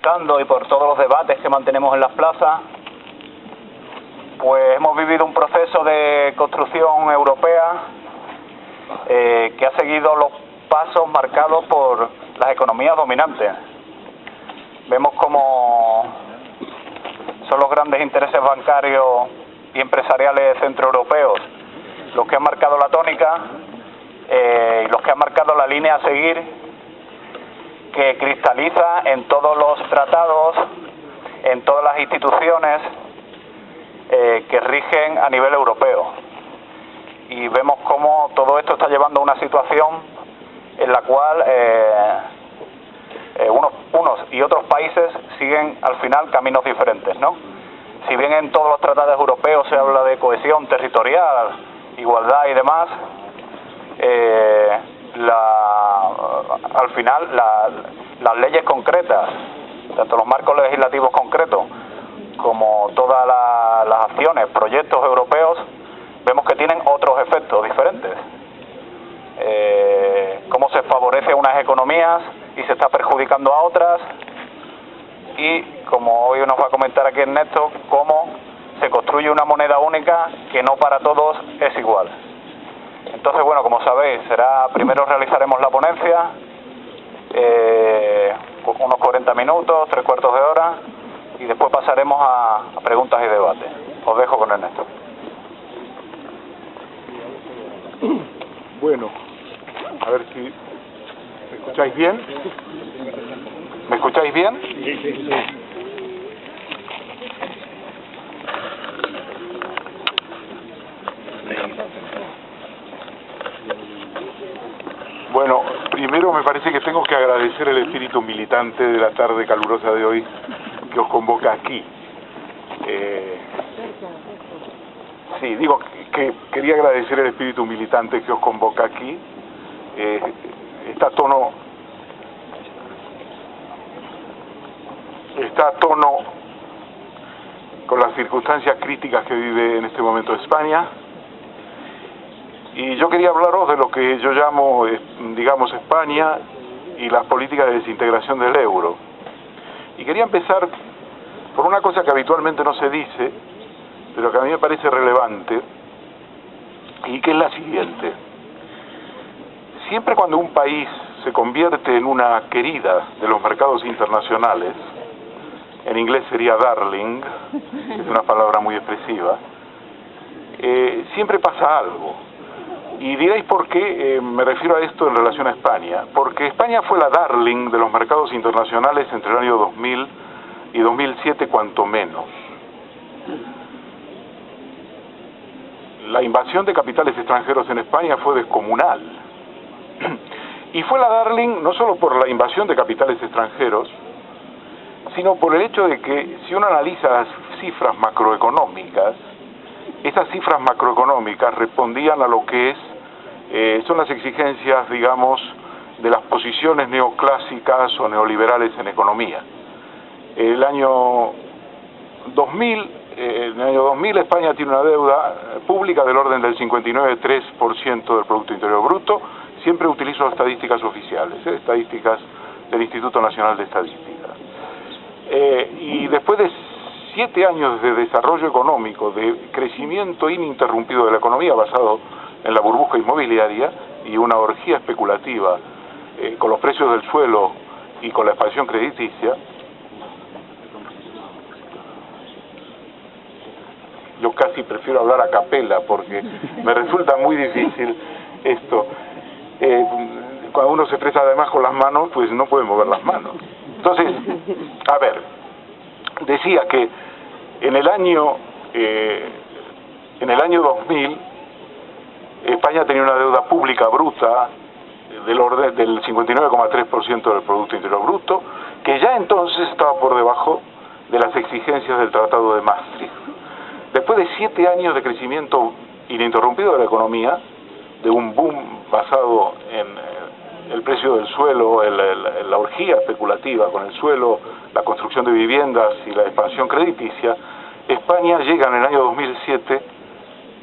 comunicando y por todos los debates que mantenemos en las plazas, pues hemos vivido un proceso de construcción europea que ha seguido los pasos marcados por las economías dominantes. Vemos como son los grandes intereses bancarios y empresariales centroeuropeos los que han marcado la tónica y los que han marcado la línea a seguir, que cristaliza en todos los tratados, en todas las instituciones que rigen a nivel europeo. Y vemos cómo todo esto está llevando a una situación en la cual unos y otros países siguen al final caminos diferentes, ¿no? Si bien en todos los tratados europeos se habla de cohesión territorial, igualdad y demás, al final las leyes concretas, tanto los marcos legislativos concretos como todas las acciones, proyectos europeos, vemos que tienen otros efectos diferentes. Cómo se favorece a unas economías y se está perjudicando a otras, y como hoy nos va a comentar aquí Ernesto, cómo se construye una moneda única que no para todos es igual. Entonces, bueno, como sabéis, primero realizaremos la ponencia, unos 40 minutos, 3/4 de hora, y después pasaremos a preguntas y debates. Os dejo con Ernesto. Bueno, a ver si me escucháis bien. ¿Me escucháis bien? Sí. Bueno, primero me parece que tengo que agradecer el espíritu militante de la tarde calurosa de hoy que os convoca aquí. Sí, digo que quería agradecer el espíritu militante que os convoca aquí. Está a tono con las circunstancias críticas que vive en este momento España, y yo quería hablaros de lo que yo llamo, digamos, España y las políticas de desintegración del euro. Y quería empezar por una cosa que habitualmente no se dice, pero que a mí me parece relevante, y que es la siguiente. Siempre cuando un país se convierte en una querida de los mercados internacionales, en inglés sería darling, es una palabra muy expresiva, siempre pasa algo. Y diréis por qué me refiero a esto en relación a España. Porque España fue la darling de los mercados internacionales entre el año 2000 y 2007 cuanto menos. La invasión de capitales extranjeros en España fue descomunal. Y fue la darling no solo por la invasión de capitales extranjeros, sino por el hecho de que si uno analiza las cifras macroeconómicas, esas cifras macroeconómicas respondían a lo que son las exigencias, digamos, de las posiciones neoclásicas o neoliberales en economía. En el año 2000 España tiene una deuda pública del orden del 59,3% del Producto Interior Bruto. Siempre utilizo estadísticas oficiales, estadísticas del Instituto Nacional de Estadística. Y después de 7 años de desarrollo económico, de crecimiento ininterrumpido de la economía basado en la burbuja inmobiliaria y una orgía especulativa con los precios del suelo y con la expansión crediticia, yo casi prefiero hablar a capela porque me resulta muy difícil esto. Cuando uno se expresa además con las manos, pues no puede mover las manos. Entonces, a ver, decía que en el año 2000 España tenía una deuda pública bruta del orden del 59,3% del Producto Interior Bruto, que ya entonces estaba por debajo de las exigencias del Tratado de Maastricht. Después de 7 años de crecimiento ininterrumpido de la economía, de un boom basado en el precio del suelo, la orgía especulativa con el suelo, la construcción de viviendas y la expansión crediticia, España llega en el año 2007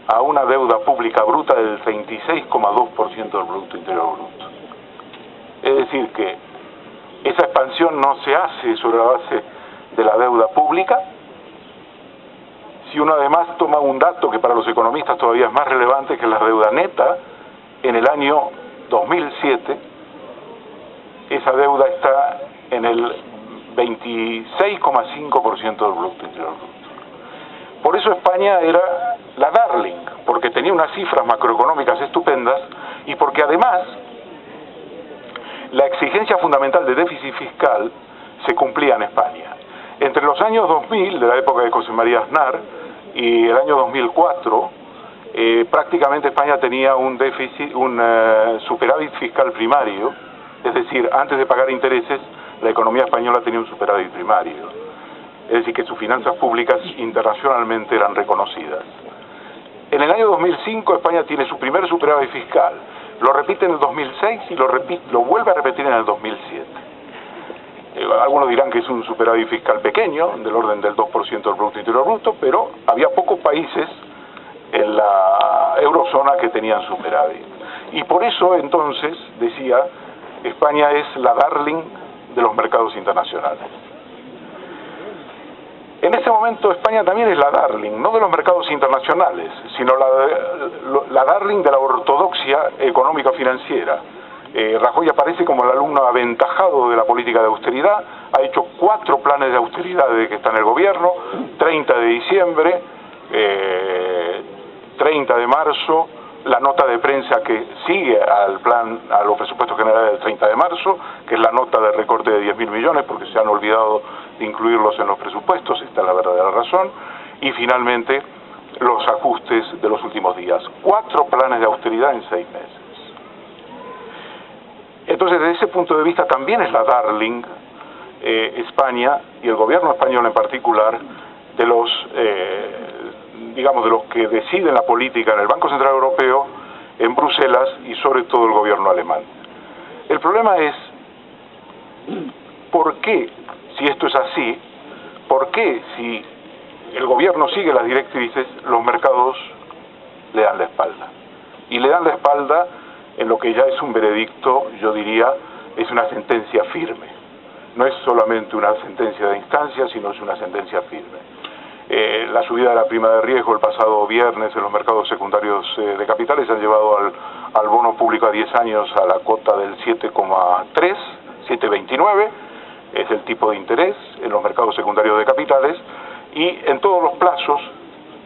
a una deuda pública bruta del 36,2% del Producto Interior Bruto. Es decir que esa esa expansión no se hace sobre la base de la deuda pública. Si uno además toma un dato que para los economistas todavía es más relevante, que es la deuda neta, en el año 2007, esa deuda está en el 26,5% del Producto Interior Bruto. Por eso España era la darling, porque tenía unas cifras macroeconómicas estupendas y porque además la exigencia fundamental de déficit fiscal se cumplía en España. Entre los años 2000, de la época de José María Aznar, y el año 2004, prácticamente España tenía un superávit fiscal primario, es decir, antes de pagar intereses, la economía española tenía un superávit primario. Es decir, que sus finanzas públicas internacionalmente eran reconocidas. En el año 2005 España tiene su primer superávit fiscal, lo repite en el 2006 y lo vuelve a repetir en el 2007. Algunos dirán que es un superávit fiscal pequeño, del orden del 2% del Producto Interior Bruto, pero había pocos países en la eurozona que tenían superávit. Y por eso entonces, decía, España es la darling de los mercados internacionales. En este momento España también es la darling, no de los mercados internacionales, sino la darling de la ortodoxia económica-financiera. Rajoy aparece como el alumno aventajado de la política de austeridad, ha hecho 4 planes de austeridad desde que está en el gobierno, 30 de diciembre, 30 de marzo, la nota de prensa que sigue al plan, a los presupuestos generales del 30 de marzo, que es la nota de recorte de 10.000 millones, porque se han olvidado de incluirlos en los presupuestos, esta es la verdadera razón, y finalmente los ajustes de los últimos días. 4 planes de austeridad en 6 meses. Entonces, desde ese punto de vista también es la darling España, y el gobierno español en particular, de los digamos, de los que deciden la política en el Banco Central Europeo, en Bruselas y sobre todo el gobierno alemán. El problema es, ¿por qué, si esto es así, por qué si el gobierno sigue las directrices, los mercados le dan la espalda? Y le dan la espalda en lo que ya es un veredicto, yo diría, es una sentencia firme. No es solamente una sentencia de instancia, sino es una sentencia firme. La subida de la prima de riesgo el pasado viernes en los mercados secundarios de capitales han llevado al bono público a 10 años a la cota del 7,3, 7,29, es el tipo de interés en los mercados secundarios de capitales, y en todos los plazos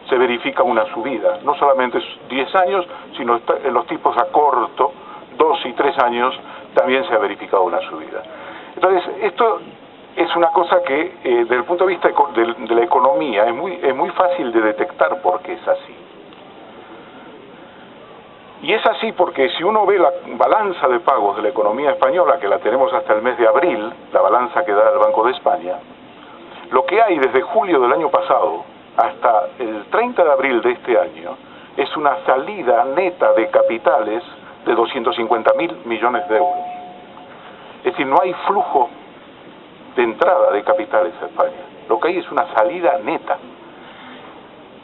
se verifica una subida, no solamente 10 años, sino en los tipos a corto, 2 y 3 años, también se ha verificado una subida. Entonces, esto es una cosa que, desde el punto de vista de la economía, es muy fácil de detectar por qué es así. Y es así porque si uno ve la balanza de pagos de la economía española, que la tenemos hasta el mes de abril, la balanza que da el Banco de España, lo que hay desde julio del año pasado hasta el 30 de abril de este año es una salida neta de capitales de 250.000 millones de euros. Es decir, no hay flujo de entrada de capitales a España. Lo que hay es una salida neta.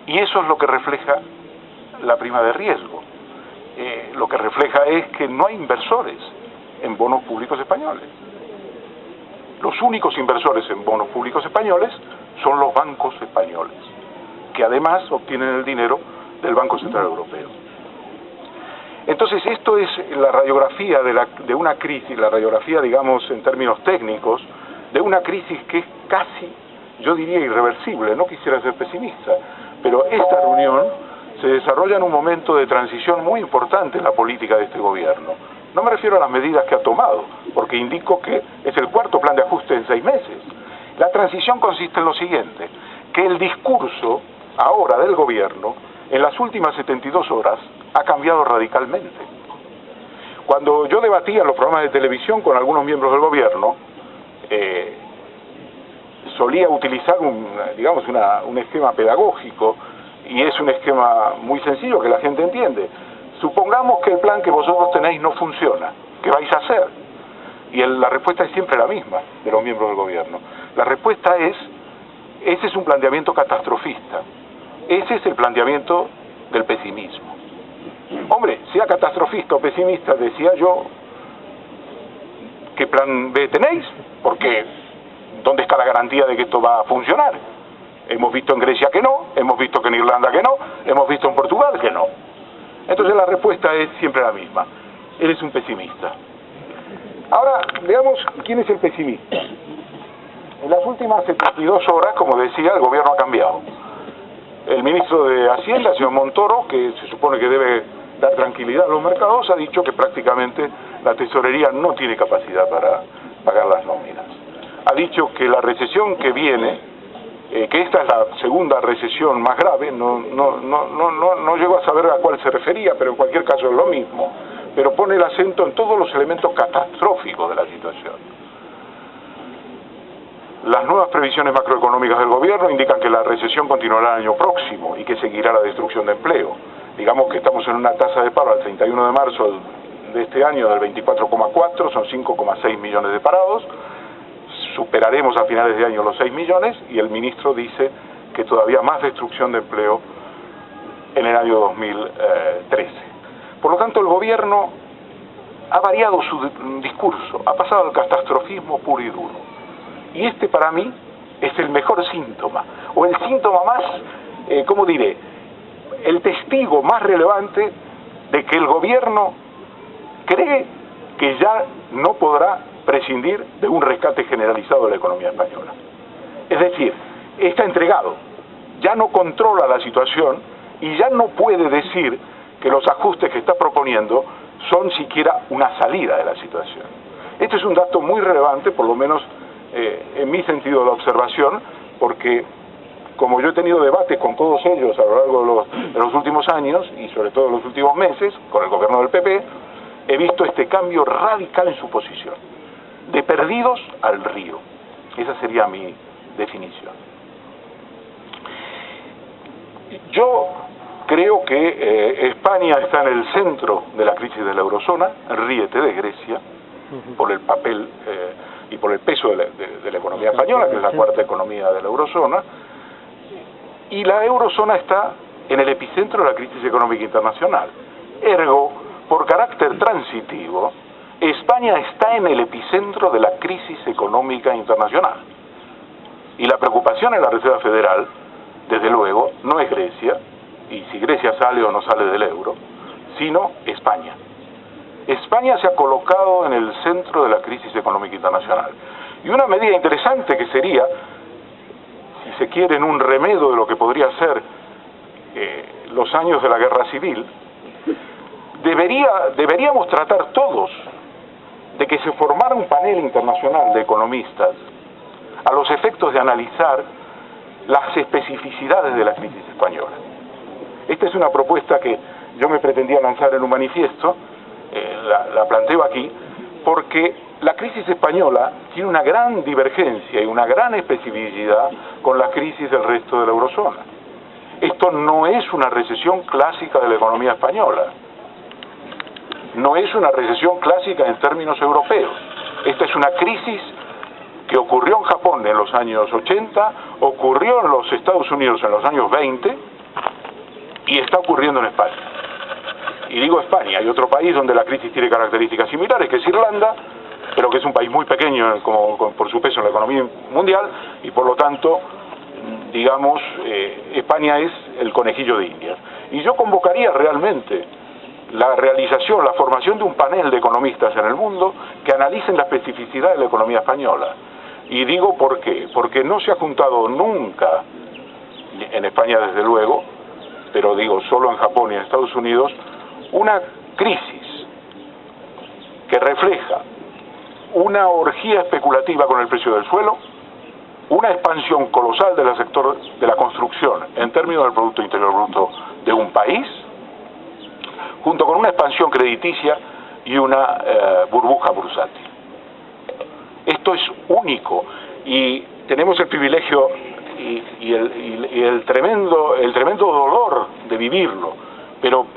Y eso es lo que refleja la prima de riesgo. Lo que refleja es que no hay inversores en bonos públicos españoles. Los únicos inversores en bonos públicos españoles son los bancos españoles, que además obtienen el dinero del Banco Central Europeo. Entonces, esto es la radiografía de una crisis, la radiografía, digamos, en términos técnicos, de una crisis que es casi, yo diría, irreversible. No quisiera ser pesimista, pero esta reunión se desarrolla en un momento de transición muy importante en la política de este gobierno. No me refiero a las medidas que ha tomado, porque indico que es el 4º plan de ajuste en 6 meses. La transición consiste en lo siguiente, que el discurso ahora del gobierno, en las últimas 72 horas, ha cambiado radicalmente. Cuando yo debatía en los programas de televisión con algunos miembros del gobierno, solía utilizar un esquema pedagógico, y es un esquema muy sencillo que la gente entiende. Supongamos que el plan que vosotros tenéis no funciona, ¿qué vais a hacer? Y la respuesta es siempre la misma de los miembros del gobierno. La respuesta es, ese es un planteamiento catastrofista, ese es el planteamiento del pesimismo. Hombre, sea catastrofista o pesimista, decía yo, ¿Qué plan B tenéis? Porque ¿dónde está la garantía de que esto va a funcionar? Hemos visto en Grecia que no, hemos visto que en Irlanda que no, hemos visto en Portugal que no. Entonces la respuesta es siempre la misma. Eres un pesimista. Ahora, veamos quién es el pesimista. En las últimas 72 horas, como decía, el gobierno ha cambiado. El ministro de Hacienda, señor Montoro, que se supone que debe dar tranquilidad a los mercados, ha dicho que prácticamente la tesorería no tiene capacidad para pagar las nóminas. Ha dicho que la recesión que viene, que esta es la segunda recesión más grave, no llego a saber a cuál se refería, pero en cualquier caso es lo mismo, pero pone el acento en todos los elementos catastróficos de la situación. Las nuevas previsiones macroeconómicas del gobierno indican que la recesión continuará el año próximo y que seguirá la destrucción de empleo. Digamos que estamos en una tasa de paro al 31 de marzo de este año del 24,4, son 5,6 millones de parados. Superaremos a finales de año los 6 millones y el ministro dice que todavía más destrucción de empleo en el año 2013. Por lo tanto, el gobierno ha variado su discurso, ha pasado al catastrofismo puro y duro. Y este para mí es el mejor síntoma, o el síntoma más, ¿cómo diré?, el testigo más relevante de que el gobierno cree que ya no podrá prescindir de un rescate generalizado de la economía española. Es decir, está entregado, ya no controla la situación y ya no puede decir que los ajustes que está proponiendo son siquiera una salida de la situación. Este es un dato muy relevante, por lo menos en mi sentido de observación, porque como yo he tenido debates con todos ellos a lo largo de los últimos años y sobre todo en los últimos meses con el gobierno del PP, he visto este cambio radical en su posición, de perdidos al río. Esa sería mi definición. Yo creo que España está en el centro de la crisis de la eurozona, ríete de Grecia, por el papel y por el peso de la economía española, que es la cuarta economía de la eurozona, y la eurozona está en el epicentro de la crisis económica internacional. Ergo, por carácter transitivo, España está en el epicentro de la crisis económica internacional. Y la preocupación en la Reserva Federal, desde luego, no es Grecia, y si Grecia sale o no sale del euro, sino España. España se ha colocado en el centro de la crisis económica internacional. Y una medida interesante que sería, si se quiere, en un remedio de lo que podría ser los años de la guerra civil, deberíamos tratar todos de que se formara un panel internacional de economistas a los efectos de analizar las especificidades de la crisis española. Esta es una propuesta que yo me pretendía lanzar en un manifiesto, la planteo aquí, porque la crisis española tiene una gran divergencia y una gran especificidad con la crisis del resto de la eurozona. Esto no es una recesión clásica de la economía española, no es una recesión clásica en términos europeos. Esta es una crisis que ocurrió en Japón en los años 80, ocurrió en los Estados Unidos en los años 20 y está ocurriendo en España. Y digo España, hay otro país donde la crisis tiene características similares, que es Irlanda, pero que es un país muy pequeño por su peso en la economía mundial, y por lo tanto, digamos, España es el conejillo de Indias. Y yo convocaría realmente la realización, la formación de un panel de economistas en el mundo que analicen la especificidad de la economía española. Y digo por qué, porque no se ha juntado nunca, en España desde luego, pero digo solo en Japón y en Estados Unidos, una crisis que refleja una orgía especulativa con el precio del suelo, una expansión colosal del sector de la construcción en términos del Producto Interior Bruto de un país, junto con una expansión crediticia y una burbuja bursátil. Esto es único y tenemos el privilegio y el tremendo dolor de vivirlo, pero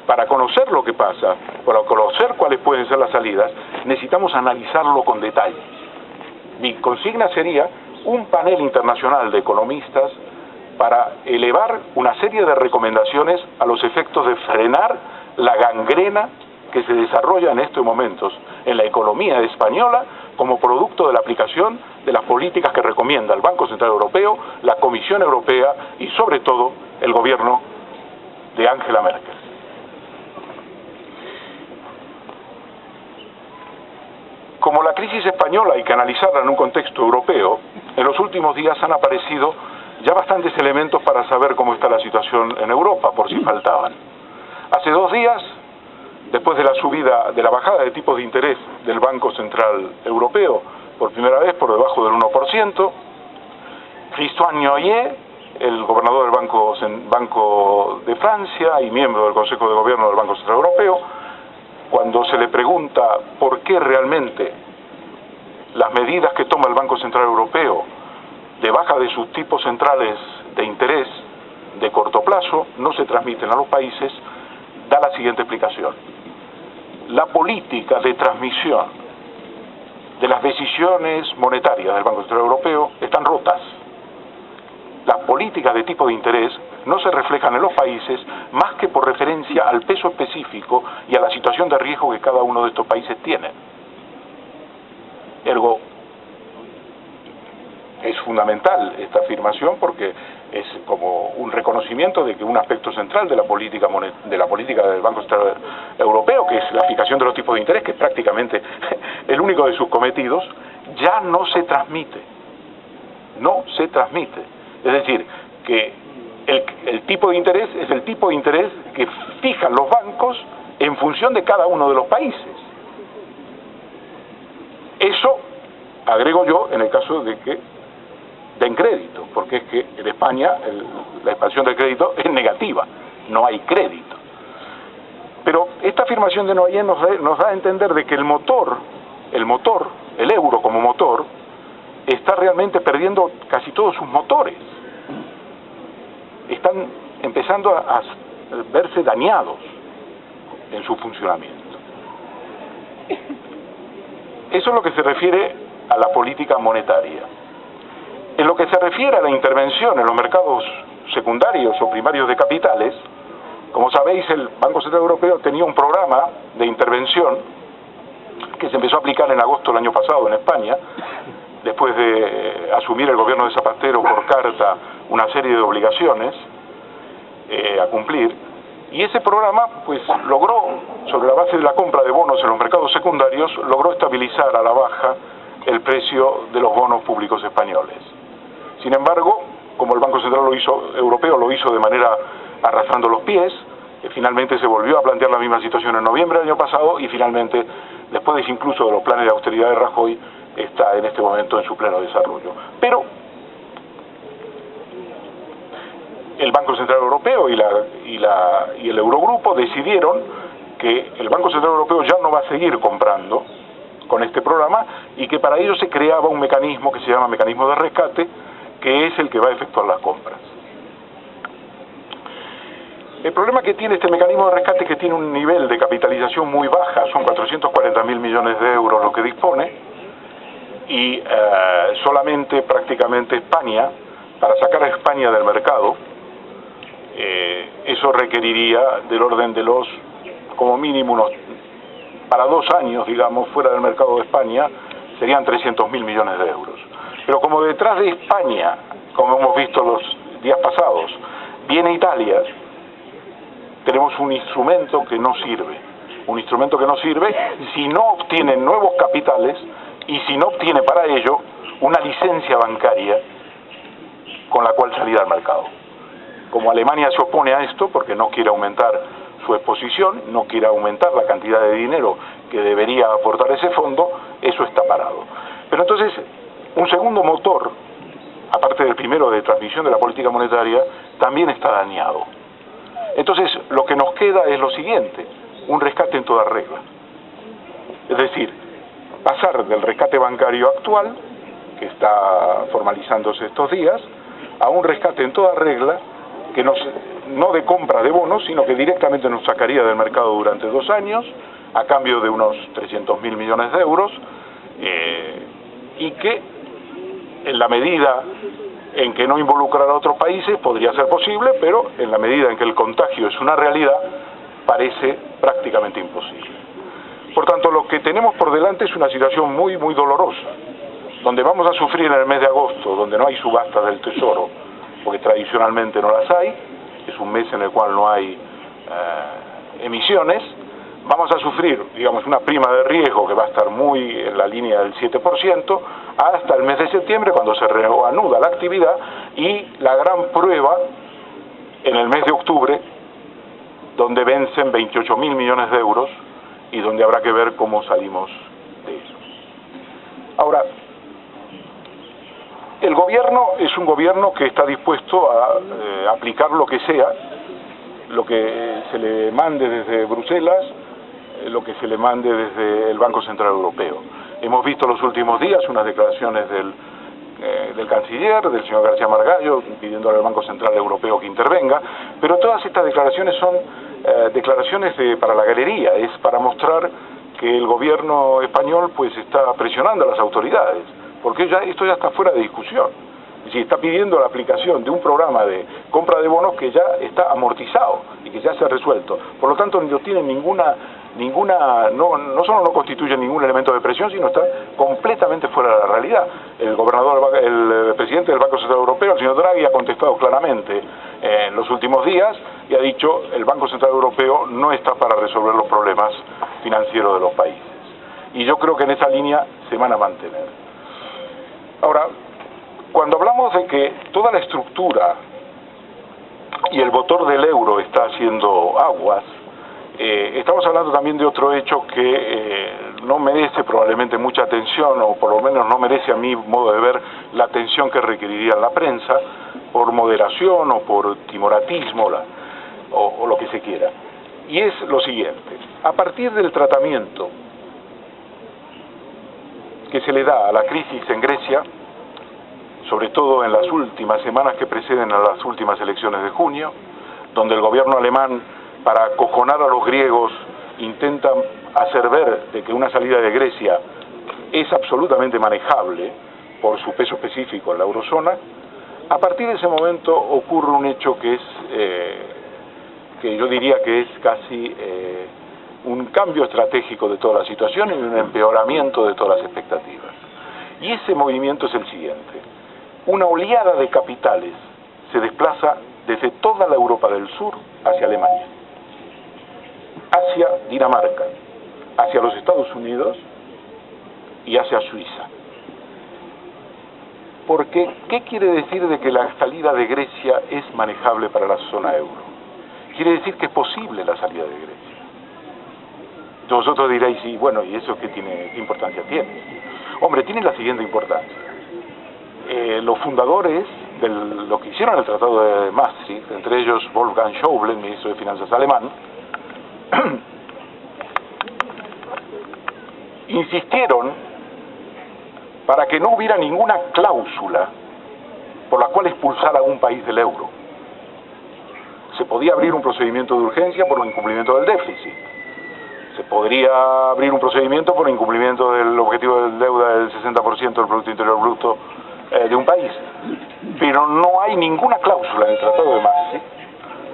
para conocer lo que pasa, para conocer cuáles pueden ser las salidas, necesitamos analizarlo con detalle. Mi consigna sería un panel internacional de economistas para elevar una serie de recomendaciones a los efectos de frenar la gangrena que se desarrolla en estos momentos en la economía española como producto de la aplicación de las políticas que recomienda el Banco Central Europeo, la Comisión Europea y sobre todo el gobierno de Angela Merkel. Como la crisis española hay que analizarla en un contexto europeo, en los últimos días han aparecido ya bastantes elementos para saber cómo está la situación en Europa, por si faltaban. Hace 2 días, después de la subida, de la bajada de tipos de interés del Banco Central Europeo, por primera vez por debajo del 1%, Christian Noyer, el gobernador del Banco de Francia y miembro del Consejo de Gobierno del Banco Central Europeo, cuando se le pregunta por qué realmente las medidas que toma el Banco Central Europeo de baja de sus tipos centrales de interés de corto plazo no se transmiten a los países, da la siguiente explicación. La política de transmisión de las decisiones monetarias del Banco Central Europeo están rotas. Las políticas de tipo de interés no se reflejan en los países más que por referencia al peso específico y a la situación de riesgo que cada uno de estos países tiene. Ergo, es fundamental esta afirmación porque es como un reconocimiento de que un aspecto central de la política del Banco Central Europeo, que es la fijación de los tipos de interés, que es prácticamente el único de sus cometidos, ya no se transmite. No se transmite. Es decir, que el tipo de interés es el tipo de interés que fijan los bancos en función de cada uno de los países. Eso, agrego yo, en el caso de que den crédito, porque es que en España la expansión del crédito es negativa, no hay crédito. Pero esta afirmación de Noyer nos da a entender de que el euro como motor, está realmente perdiendo casi todos sus motores. Están empezando a verse dañados en su funcionamiento. Eso es lo que se refiere a la política monetaria. En lo que se refiere a la intervención en los mercados secundarios o primarios de capitales, como sabéis, el Banco Central Europeo tenía un programa de intervención que se empezó a aplicar en agosto del año pasado en España, después de asumir el gobierno de Zapatero por carta una serie de obligaciones a cumplir, y ese programa pues logró, sobre la base de la compra de bonos en los mercados secundarios, logró estabilizar a la baja el precio de los bonos públicos españoles. Sin embargo, como el Banco Central Europeo lo hizo de manera arrastrando los pies, finalmente se volvió a plantear la misma situación en noviembre del año pasado y finalmente, después incluso de los planes de austeridad de Rajoy, está en este momento en su pleno desarrollo. Pero el Banco Central Europeo y el Eurogrupo decidieron que el Banco Central Europeo ya no va a seguir comprando con este programa y que para ello se creaba un mecanismo que se llama mecanismo de rescate, que es el que va a efectuar las compras. El problema que tiene este mecanismo de rescate es que tiene un nivel de capitalización muy baja, son 440.000 millones de euros lo que dispone, y solamente prácticamente España, para sacar a España del mercado, eso requeriría del orden de los, como mínimo, para 2 años, digamos, fuera del mercado de España, serían 300.000 millones de euros. Pero como detrás de España, como hemos visto los días pasados, viene Italia, tenemos un instrumento que no sirve. Un instrumento que no sirve si no obtiene nuevos capitales y si no obtiene para ello una licencia bancaria con la cual salir al mercado. Como Alemania se opone a esto porque no quiere aumentar su exposición, no quiere aumentar la cantidad de dinero que debería aportar ese fondo, eso está parado. Pero entonces, un segundo motor, aparte del primero de transmisión de la política monetaria, también está dañado. Entonces, lo que nos queda es lo siguiente, un rescate en toda regla. Es decir, pasar del rescate bancario actual, que está formalizándose estos días, a un rescate en toda regla, que no de compra de bonos, sino que directamente nos sacaría del mercado durante 2 años, a cambio de unos 300.000 millones de euros, y que en la medida en que no involucrará a otros países podría ser posible, pero en la medida en que el contagio es una realidad, parece prácticamente imposible. Por tanto, lo que tenemos por delante es una situación muy, muy dolorosa, donde vamos a sufrir en el mes de agosto, donde no hay subastas del Tesoro, porque tradicionalmente no las hay, es un mes en el cual no hay emisiones. Vamos a sufrir, digamos, una prima de riesgo que va a estar muy en la línea del 7%, hasta el mes de septiembre, cuando se reanuda la actividad, y la gran prueba en el mes de octubre, donde vencen 28.000 millones de euros, y donde habrá que ver cómo salimos de eso. Ahora, el gobierno es un gobierno que está dispuesto a aplicar lo que sea, lo que se le mande desde Bruselas, lo que se le mande desde el Banco Central Europeo. Hemos visto los últimos días unas declaraciones del canciller, del señor García Margallo, pidiéndole al Banco Central Europeo que intervenga, pero todas estas declaraciones son declaraciones para la galería, es para mostrar que el gobierno español pues está presionando a las autoridades, porque esto ya está fuera de discusión. Es decir, está pidiendo la aplicación de un programa de compra de bonos que ya está amortizado y que ya se ha resuelto. Por lo tanto, no tiene no solo no constituye ningún elemento de presión, sino está completamente fuera de la realidad. El presidente del Banco Central Europeo, el señor Draghi, ha contestado claramente en los últimos días y ha dicho el Banco Central Europeo no está para resolver los problemas financieros de los países. Y yo creo que en esa línea se van a mantener. Ahora, cuando hablamos de que toda la estructura y el motor del euro está haciendo aguas, estamos hablando también de otro hecho que no merece probablemente mucha atención, o por lo menos no merece a mi modo de ver la atención que requeriría la prensa, por moderación o por timoratismo o lo que se quiera. Y es lo siguiente: a partir del tratamiento que se le da a la crisis en Grecia, sobre todo en las últimas semanas que preceden a las últimas elecciones de junio, donde el gobierno alemán, para acojonar a los griegos, intenta hacer ver de que una salida de Grecia es absolutamente manejable por su peso específico en la eurozona. A partir de ese momento ocurre un hecho que es, que yo diría que es casi un cambio estratégico de toda la situación y un empeoramiento de todas las expectativas. Y ese movimiento es el siguiente: una oleada de capitales se desplaza desde toda la Europa del Sur hacia Alemania, hacia Dinamarca, hacia los Estados Unidos y hacia Suiza. Porque, ¿qué quiere decir de que la salida de Grecia es manejable para la zona euro? Quiere decir que es posible la salida de Grecia. Vosotros diréis, sí, bueno, ¿y eso qué importancia tiene? Hombre, tiene la siguiente importancia. Los fundadores de lo que hicieron el Tratado de Maastricht, entre ellos Wolfgang Schäuble, el ministro de Finanzas alemán, insistieron para que no hubiera ninguna cláusula por la cual expulsar a un país del euro. Se podía abrir un procedimiento de urgencia por un incumplimiento del déficit. Se podría abrir un procedimiento por incumplimiento del objetivo de deuda del 60% del Producto Interior Bruto de un país. Pero no hay ninguna cláusula en el Tratado de Maastricht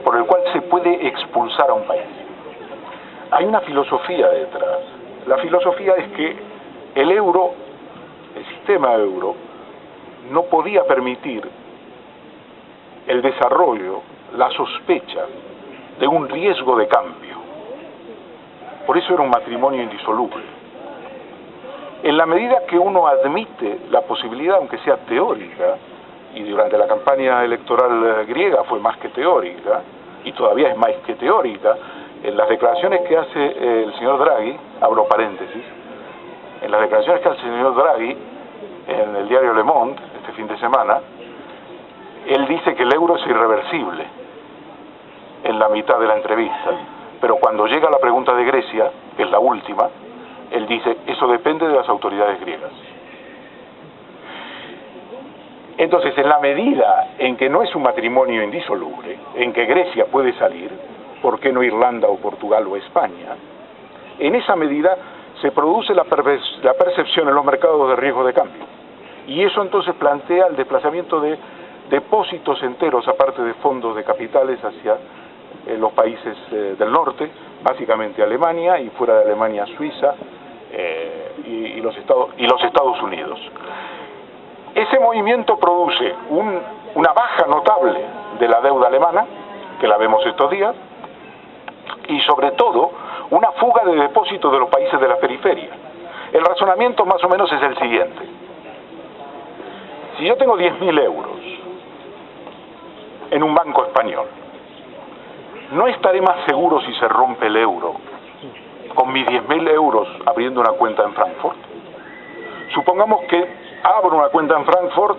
por el cual se puede expulsar a un país. Hay una filosofía detrás. La filosofía es que el euro, el sistema euro, no podía permitir el desarrollo, la sospecha de un riesgo de cambio. Por eso era un matrimonio indisoluble. En la medida que uno admite la posibilidad, aunque sea teórica, y durante la campaña electoral griega fue más que teórica, y todavía es más que teórica, en las declaraciones que hace el señor Draghi, abro paréntesis, en las declaraciones que hace el señor Draghi en el diario Le Monde, este fin de semana, él dice que el euro es irreversible en la mitad de la entrevista, pero cuando llega la pregunta de Grecia, que es la última, él dice, eso depende de las autoridades griegas. Entonces, en la medida en que no es un matrimonio indisoluble, en que Grecia puede salir, ¿por qué no Irlanda o Portugal o España? En esa medida se produce la percepción en los mercados de riesgo de cambio. Y eso entonces plantea el desplazamiento de depósitos enteros, aparte de fondos de capitales, hacia los países del norte, básicamente Alemania, y fuera de Alemania Suiza y los Estados Unidos. Ese movimiento produce una baja notable de la deuda alemana, que la vemos estos días, y sobre todo una fuga de depósitos de los países de la periferia. El razonamiento más o menos es el siguiente: si yo tengo 10.000 euros en un banco español, ¿no estaré más seguro si se rompe el euro con mis 10.000 euros abriendo una cuenta en Frankfurt? Supongamos que abro una cuenta en Frankfurt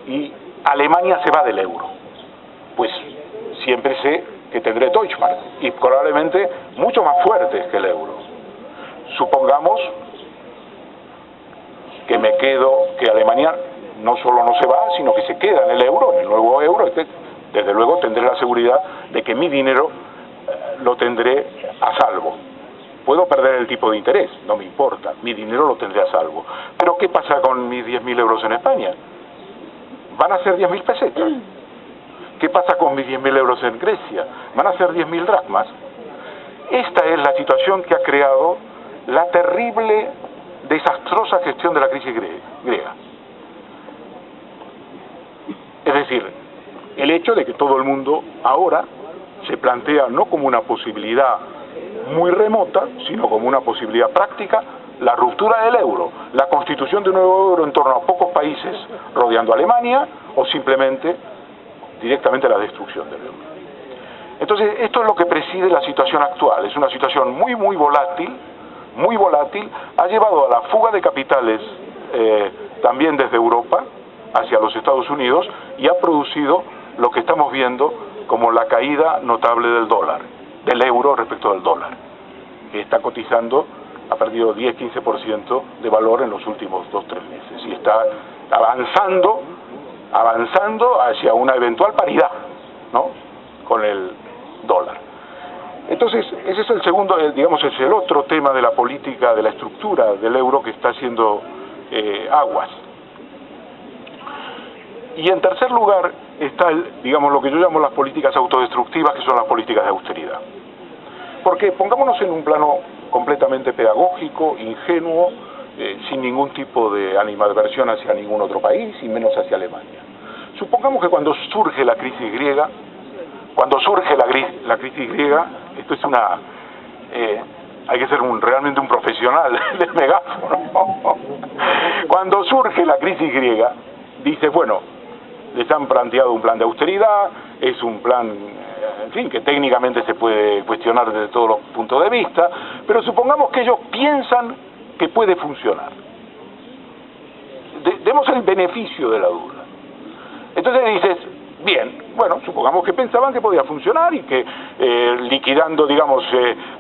y Alemania se va del euro. Pues siempre sé que tendré Deutschmark, y probablemente mucho más fuertes que el euro. Supongamos que que Alemania no solo no se va, sino que se queda en el euro, en el nuevo euro. Desde luego tendré la seguridad de que mi dinero lo tendré a salvo. Puedo perder el tipo de interés, no me importa, mi dinero lo tendré a salvo. Pero ¿qué pasa con mis 10.000 euros en España? ¿Van a ser 10.000 pesetas? ¿Qué pasa con mis 10.000 euros en Grecia? ¿Van a ser 10.000 dracmas? Esta es la situación que ha creado la terrible, desastrosa gestión de la crisis griega. Es decir, el hecho de que todo el mundo ahora se plantea no como una posibilidad muy remota, sino como una posibilidad práctica, la ruptura del euro, la constitución de un nuevo euro en torno a pocos países rodeando a Alemania, o simplemente directamente la destrucción del euro. Entonces, esto es lo que preside la situación actual. Es una situación muy volátil, ha llevado a la fuga de capitales también desde Europa hacia los Estados Unidos, y ha producido lo que estamos viendo como la caída notable del euro respecto del dólar, que está cotizando, ha perdido 10-15% de valor en los últimos 2-3 meses, y está avanzando hacia una eventual paridad, ¿no?, con el dólar. Entonces, ese es el segundo, digamos, es el otro tema de la política, de la estructura del euro que está haciendo aguas. Y en tercer lugar está, digamos, lo que yo llamo las políticas autodestructivas, que son las políticas de austeridad. Porque pongámonos en un plano completamente pedagógico, ingenuo, sin ningún tipo de animadversión hacia ningún otro país, y menos hacia Alemania. Supongamos que cuando surge la crisis griega, esto es hay que ser realmente un profesional del megáfono. Cuando surge la crisis griega, dice, bueno, les han planteado un plan de austeridad, es un plan, en fin, que técnicamente se puede cuestionar desde todos los puntos de vista, pero supongamos que ellos piensan que puede funcionar. Demos el beneficio de la duda. Entonces dices, bien, bueno, supongamos que pensaban que podía funcionar y que liquidando, digamos,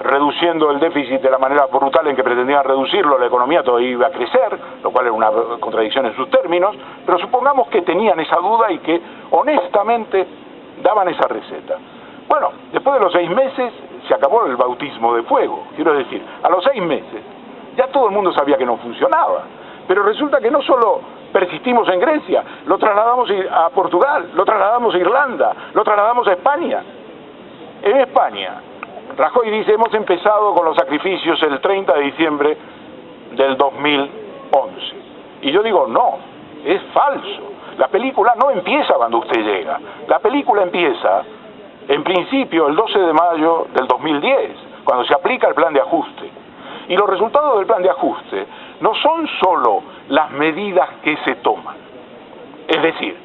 reduciendo el déficit de la manera brutal en que pretendían reducirlo, la economía todavía iba a crecer, lo cual era una contradicción en sus términos, pero supongamos que tenían esa duda y que honestamente daban esa receta. Bueno, después de los 6 meses se acabó el bautismo de fuego. Quiero decir, a los 6 meses ya todo el mundo sabía que no funcionaba, pero resulta que no solo persistimos en Grecia, lo trasladamos a Portugal, lo trasladamos a Irlanda, lo trasladamos a España. En España, Rajoy dice, hemos empezado con los sacrificios el 30 de diciembre del 2011. Y yo digo, no, es falso. La película no empieza cuando usted llega. La película empieza, en principio, el 12 de mayo del 2010, cuando se aplica el plan de ajuste. Y los resultados del plan de ajuste no son solo las medidas que se toman. Es decir,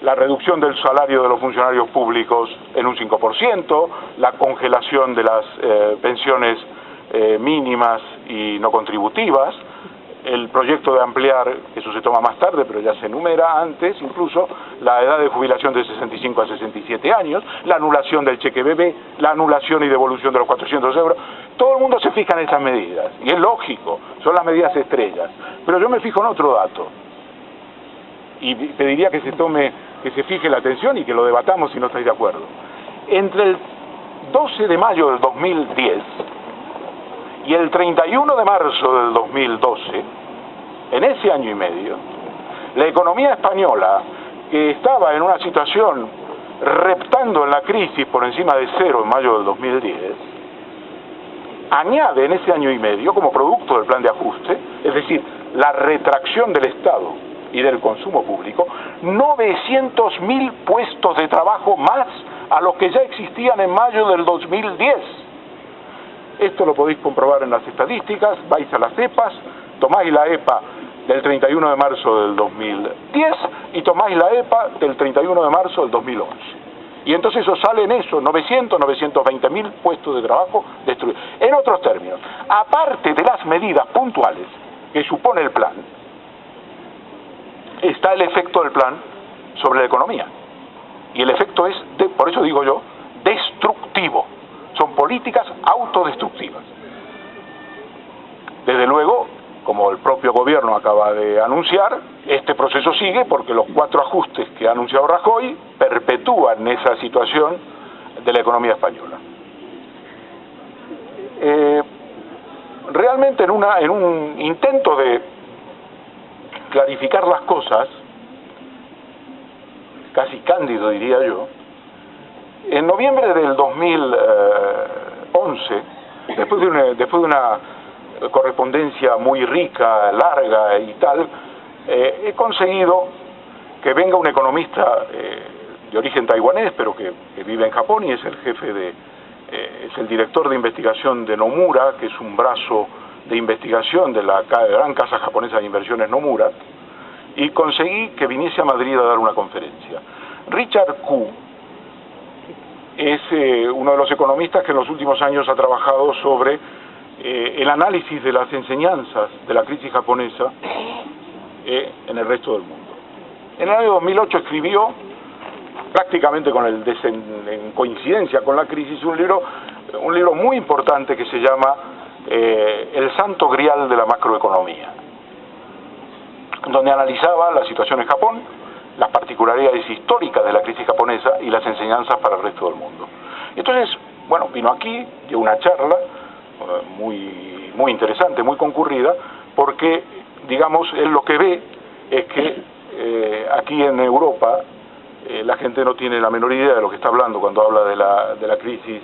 la reducción del salario de los funcionarios públicos en un 5%, la congelación de las pensiones mínimas y no contributivas, el proyecto de ampliar, eso se toma más tarde, pero ya se enumera antes, incluso la edad de jubilación de 65 a 67 años, la anulación del cheque bebé, la anulación y devolución de los 400 euros. Todo el mundo se fija en esas medidas, y es lógico, son las medidas estrellas. Pero yo me fijo en otro dato, y pediría que se fije la atención y que lo debatamos si no estáis de acuerdo. Entre el 12 de mayo del 2010 y el 31 de marzo del 2012, en ese año y medio, la economía española, que estaba en una situación reptando en la crisis por encima de cero en mayo del 2010, añade en ese año y medio, como producto del plan de ajuste, es decir, la retracción del Estado y del consumo público, 900.000 puestos de trabajo más a los que ya existían en mayo del 2010. Esto lo podéis comprobar en las estadísticas, vais a las EPAs, tomáis la EPA del 31 de marzo del 2010 y tomáis la EPA del 31 de marzo del 2011. Y entonces eso sale en eso, 920.000 puestos de trabajo destruidos. En otros términos, aparte de las medidas puntuales que supone el plan, está el efecto del plan sobre la economía. Y el efecto es, por eso digo yo, destructivo. Son políticas autodestructivas. Desde luego, como el propio gobierno acaba de anunciar, este proceso sigue porque los 4 ajustes que ha anunciado Rajoy perpetúan esa situación de la economía española. Realmente en un intento de clarificar las cosas, casi cándido diría yo, en noviembre del 2011, después de una correspondencia muy rica, larga y tal, he conseguido que venga un economista de origen taiwanés, pero que vive en Japón y es el jefe es el director de investigación de Nomura, que es un brazo de investigación de la gran casa japonesa de inversiones Nomura, y conseguí que viniese a Madrid a dar una conferencia. Richard Koo es uno de los economistas que en los últimos años ha trabajado sobre el análisis de las enseñanzas de la crisis japonesa en el resto del mundo. En el año 2008 escribió, prácticamente en coincidencia con la crisis, un libro muy importante que se llama El Santo Grial de la Macroeconomía, donde analizaba la situación en Japón, las particularidades históricas de la crisis japonesa y las enseñanzas para el resto del mundo. Entonces, bueno, vino aquí, dio una charla muy interesante, muy concurrida, porque, digamos, él lo que ve es que aquí en Europa la gente no tiene la menor idea de lo que está hablando cuando habla de la crisis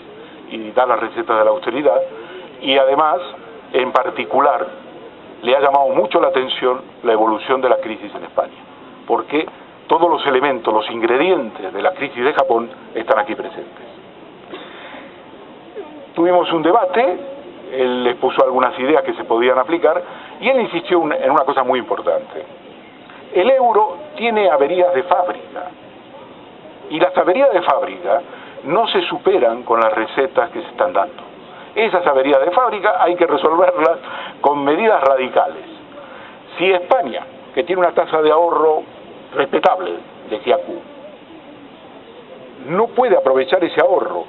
y da las recetas de la austeridad, y además, en particular, le ha llamado mucho la atención la evolución de la crisis en España, porque todos los elementos, los ingredientes de la crisis de Japón están aquí presentes. Tuvimos un debate, él les puso algunas ideas que se podían aplicar, y él insistió en una cosa muy importante. El euro tiene averías de fábrica, y las averías de fábrica no se superan con las recetas que se están dando. Esas averías de fábrica hay que resolverlas con medidas radicales. Si España, que tiene una tasa de ahorro respetable, decía Koo, no puede aprovechar ese ahorro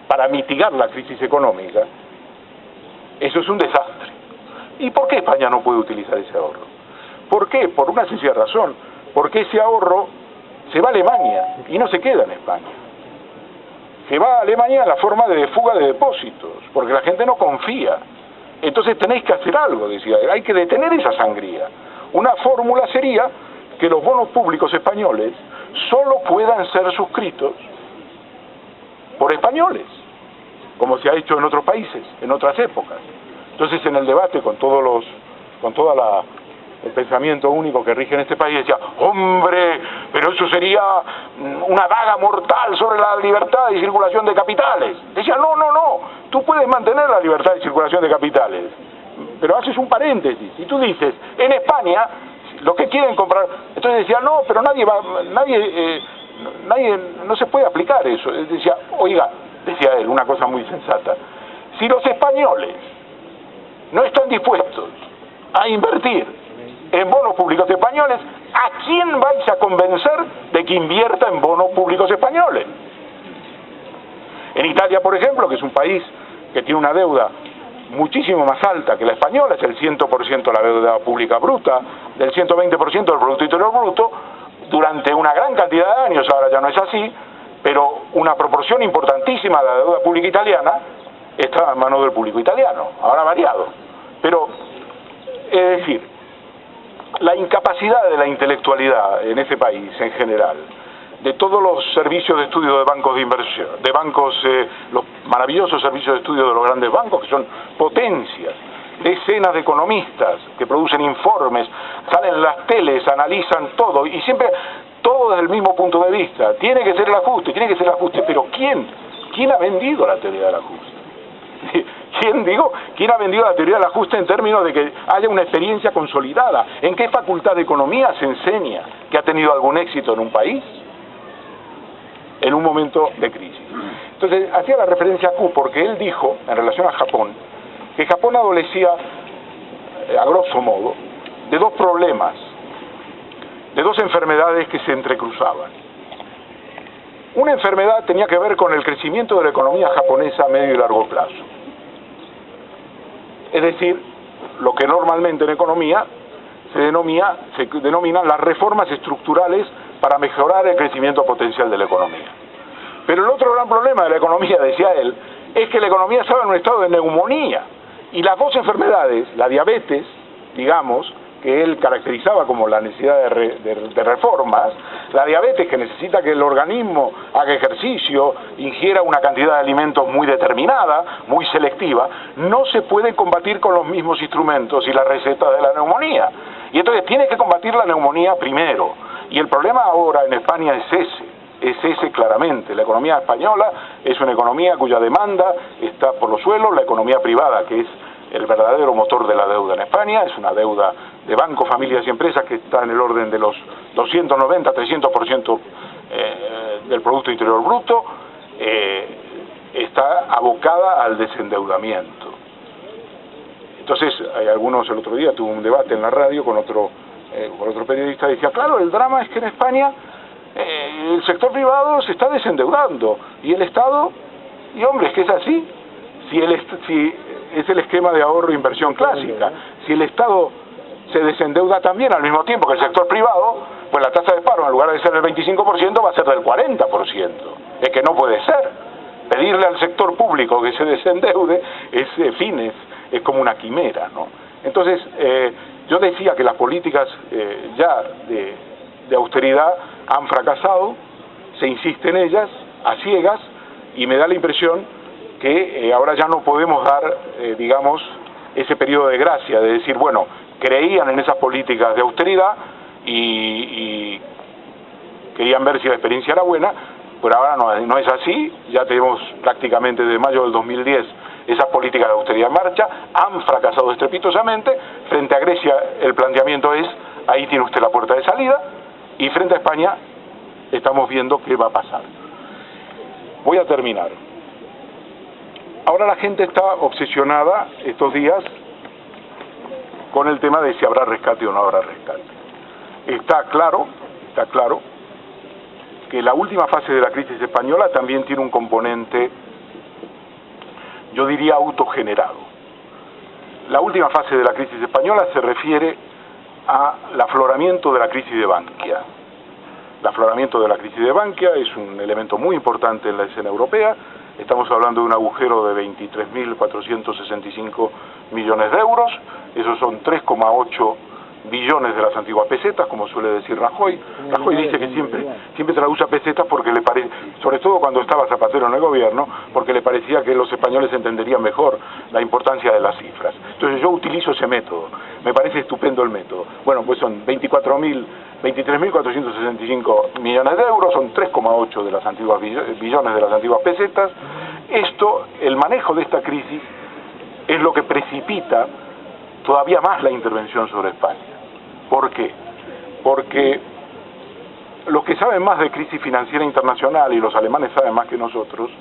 para mitigar la crisis económica, eso es un desastre. ¿Y por qué España no puede utilizar ese ahorro? ¿Por qué? Por una sencilla razón, porque ese ahorro se va a Alemania y no se queda en España. Se va a Alemania en la forma de fuga de depósitos, porque la gente no confía. Entonces tenéis que hacer algo, decía, hay que detener esa sangría. Una fórmula sería que los bonos públicos españoles solo puedan ser suscritos por españoles, como se ha hecho en otros países, en otras épocas. Entonces en el debate con todo el pensamiento único que rige en este país, decía, hombre, pero eso sería una daga mortal sobre la libertad de circulación de capitales. Decía, no, tú puedes mantener la libertad de circulación de capitales, pero haces un paréntesis, y tú dices, en España, lo que quieren comprar, entonces decía, no, pero no se puede aplicar eso. Decía, oiga, decía él, una cosa muy sensata, si los españoles no están dispuestos a invertir en bonos públicos españoles, ¿a quién vais a convencer de que invierta en bonos públicos españoles? En Italia, por ejemplo, que es un país que tiene una deuda muchísimo más alta que la española, es el 100% de la deuda pública bruta, del 120% del Producto Interior Bruto, durante una gran cantidad de años, ahora ya no es así, pero una proporción importantísima de la deuda pública italiana está en manos del público italiano, ahora ha variado. Pero, es decir, la incapacidad de la intelectualidad en ese país en general, de todos los servicios de estudio de bancos de inversión, de bancos, los maravillosos servicios de estudio de los grandes bancos, que son potencias, decenas de economistas que producen informes, salen en las teles, analizan todo, y siempre todo desde el mismo punto de vista. Tiene que ser el ajuste, pero ¿quién ha vendido la teoría del ajuste? ¿Quién ha vendido la teoría del ajuste en términos de que haya una experiencia consolidada? ¿En qué facultad de economía se enseña que ha tenido algún éxito en un país en un momento de crisis? Entonces, hacía la referencia a Q porque él dijo, en relación a Japón, que Japón adolecía, a grosso modo, de dos problemas, de dos enfermedades que se entrecruzaban. Una enfermedad tenía que ver con el crecimiento de la economía japonesa a medio y largo plazo. Es decir, lo que normalmente en economía se denominan las reformas estructurales para mejorar el crecimiento potencial de la economía. Pero el otro gran problema de la economía, decía él, es que la economía estaba en un estado de neumonía. Y las dos enfermedades, la diabetes, digamos, que él caracterizaba como la necesidad de reformas, la diabetes que necesita que el organismo haga ejercicio, ingiera una cantidad de alimentos muy determinada, muy selectiva, no se puede combatir con los mismos instrumentos y las recetas de la neumonía. Y entonces tiene que combatir la neumonía primero. Y el problema ahora en España es ese claramente. La economía española es una economía cuya demanda está por los suelos, la economía privada, que es el verdadero motor de la deuda en España, es una deuda de bancos, familias y empresas que está en el orden de los 290, 300% del Producto Interior Bruto, está abocada al desendeudamiento. Entonces, hay algunos, el otro día tuve un debate en la radio con otro periodista, decía, claro, el drama es que en España el sector privado se está desendeudando, y el Estado, y hombre, es que es así, si es el esquema de ahorro e inversión clásica, si el Estado se desendeuda también al mismo tiempo que el sector privado, pues la tasa de paro en lugar de ser del 25% va a ser del 40%, es que no puede ser. Pedirle al sector público que se desendeude es como una quimera, ¿no? Entonces, yo decía que las políticas ya de austeridad han fracasado, se insiste en ellas a ciegas, y me da la impresión que ahora ya no podemos dar, digamos, ese periodo de gracia, de decir, bueno, creían en esas políticas de austeridad y querían ver si la experiencia era buena, pero ahora no es así. Ya tenemos prácticamente desde mayo del 2010 esas políticas de austeridad en marcha, han fracasado estrepitosamente. Frente a Grecia el planteamiento es, ahí tiene usted la puerta de salida, y frente a España estamos viendo qué va a pasar. Voy a terminar. Ahora la gente está obsesionada estos días con el tema de si habrá rescate o no habrá rescate. Está claro que la última fase de la crisis española también tiene un componente, yo diría, autogenerado. La última fase de la crisis española se refiere al afloramiento de la crisis de Bankia. El afloramiento de la crisis de Bankia es un elemento muy importante en la escena europea. Estamos hablando de un agujero de 23.465 millones de euros. Esos son 3,8 billones de las antiguas pesetas, como suele decir Rajoy. Rajoy dice que siempre traduce a pesetas porque le parece, sobre todo cuando estaba Zapatero en el gobierno, porque le parecía que los españoles entenderían mejor la importancia de las cifras. Entonces yo utilizo ese método, me parece estupendo el método. Bueno, pues son 23.465 millones de euros, son 3,8 de las antiguas billones de las antiguas pesetas. El manejo de esta crisis es lo que precipita todavía más la intervención sobre España. ¿Por qué? Porque los que saben más de crisis financiera internacional, y los alemanes saben más que nosotros,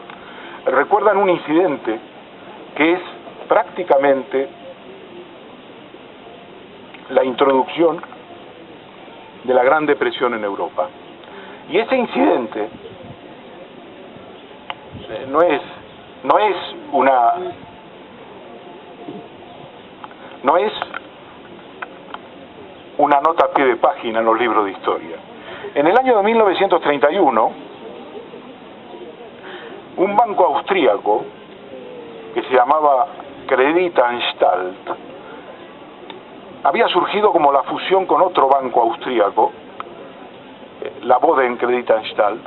recuerdan un incidente que es prácticamente la introducción de la Gran Depresión en Europa. Y ese incidente no es una nota a pie de página en los libros de historia. En el año de 1931, un banco austríaco que se llamaba Kreditanstalt había surgido como la fusión con otro banco austríaco, la Boden Kreditanstalt,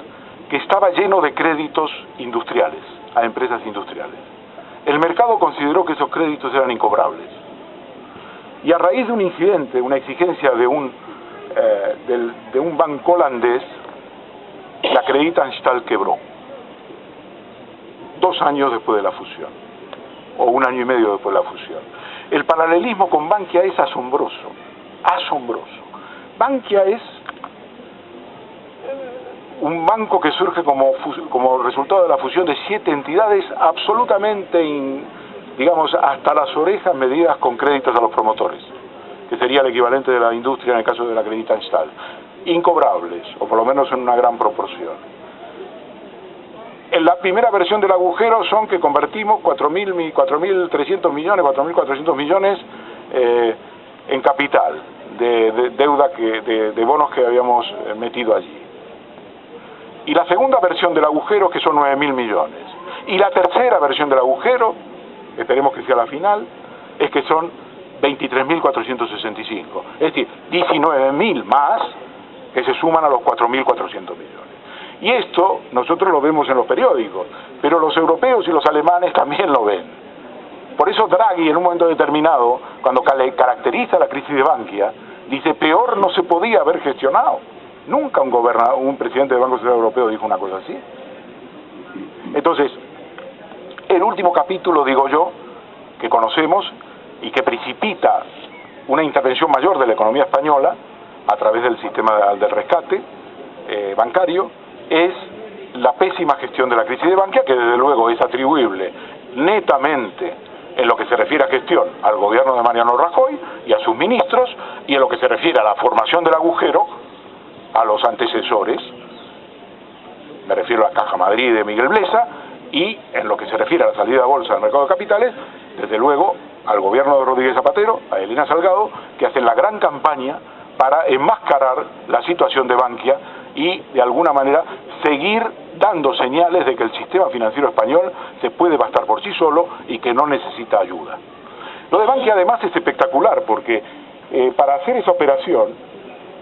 que estaba lleno de créditos industriales, a empresas industriales. El mercado consideró que esos créditos eran incobrables. Y a raíz de un incidente, una exigencia de un banco holandés, la Creditanstalt quebró. 2 años después de la fusión, o 1 año y medio después de la fusión. El paralelismo con Bankia es asombroso, asombroso. Bankia es un banco que surge como resultado de la fusión de 7 entidades absolutamente, digamos, hasta las orejas medidas con créditos a los promotores, que sería el equivalente de la industria en el caso de la Creditanstalt, incobrables, o por lo menos en una gran proporción. En la primera versión del agujero son que convertimos 4.300 millones, 4.400 millones en capital de deuda, de bonos que habíamos metido allí. Y la segunda versión del agujero, que son 9.000 millones. Y la tercera versión del agujero, esperemos que sea la final, es que son 23.465. Es decir, 19.000 más que se suman a los 4.400 millones. Y esto nosotros lo vemos en los periódicos, pero los europeos y los alemanes también lo ven. Por eso Draghi, en un momento determinado, cuando caracteriza la crisis de Bankia, dice: peor no se podía haber gestionado. Nunca un presidente del Banco Central Europeo dijo una cosa así. Entonces, el último capítulo, digo yo, que conocemos y que precipita una intervención mayor de la economía española a través del sistema del rescate bancario, es la pésima gestión de la crisis de Bankia, que desde luego es atribuible netamente, en lo que se refiere a gestión, al gobierno de Mariano Rajoy y a sus ministros, y en lo que se refiere a la formación del agujero, a los antecesores, me refiero a Caja Madrid de Miguel Blesa, y en lo que se refiere a la salida a bolsa del mercado de capitales, desde luego al gobierno de Rodríguez Zapatero, a Elena Salgado, que hacen la gran campaña para enmascarar la situación de Bankia y de alguna manera seguir dando señales de que el sistema financiero español se puede bastar por sí solo y que no necesita ayuda. Lo de Bankia además es espectacular, porque para hacer esa operación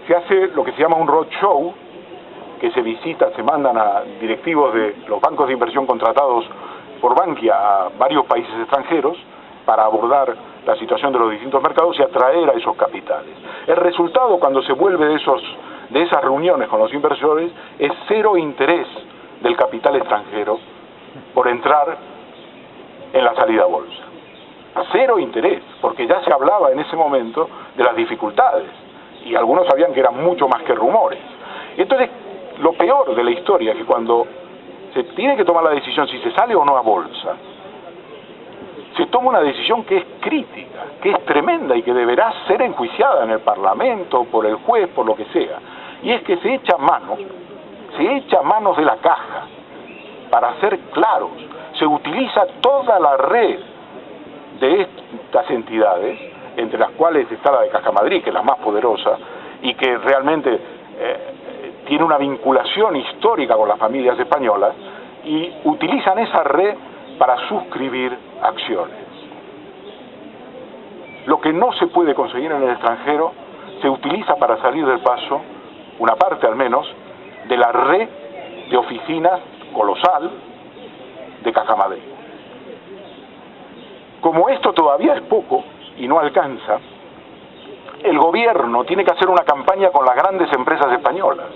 se hace lo que se llama un roadshow, que se mandan a directivos de los bancos de inversión contratados por Bankia a varios países extranjeros para abordar la situación de los distintos mercados y atraer a esos capitales. El resultado, cuando se vuelve de esas reuniones con los inversores, es 0 interés del capital extranjero por entrar en la salida a bolsa. 0 interés, porque ya se hablaba en ese momento de las dificultades, y algunos sabían que eran mucho más que rumores. Entonces, lo peor de la historia es que cuando se tiene que tomar la decisión si se sale o no a bolsa, se toma una decisión que es crítica, que es tremenda y que deberá ser enjuiciada en el Parlamento, por el juez, por lo que sea. Y es que se echa manos de la caja. Para ser claros, se utiliza toda la red de estas entidades, entre las cuales está la de Caja Madrid, que es la más poderosa y que realmente tiene una vinculación histórica con las familias españolas, y utilizan esa red para suscribir acciones. Lo que no se puede conseguir en el extranjero se utiliza para salir del paso, una parte al menos, de la red de oficinas colosal de Caja Madrid. Como esto todavía es poco y no alcanza, el gobierno tiene que hacer una campaña con las grandes empresas españolas.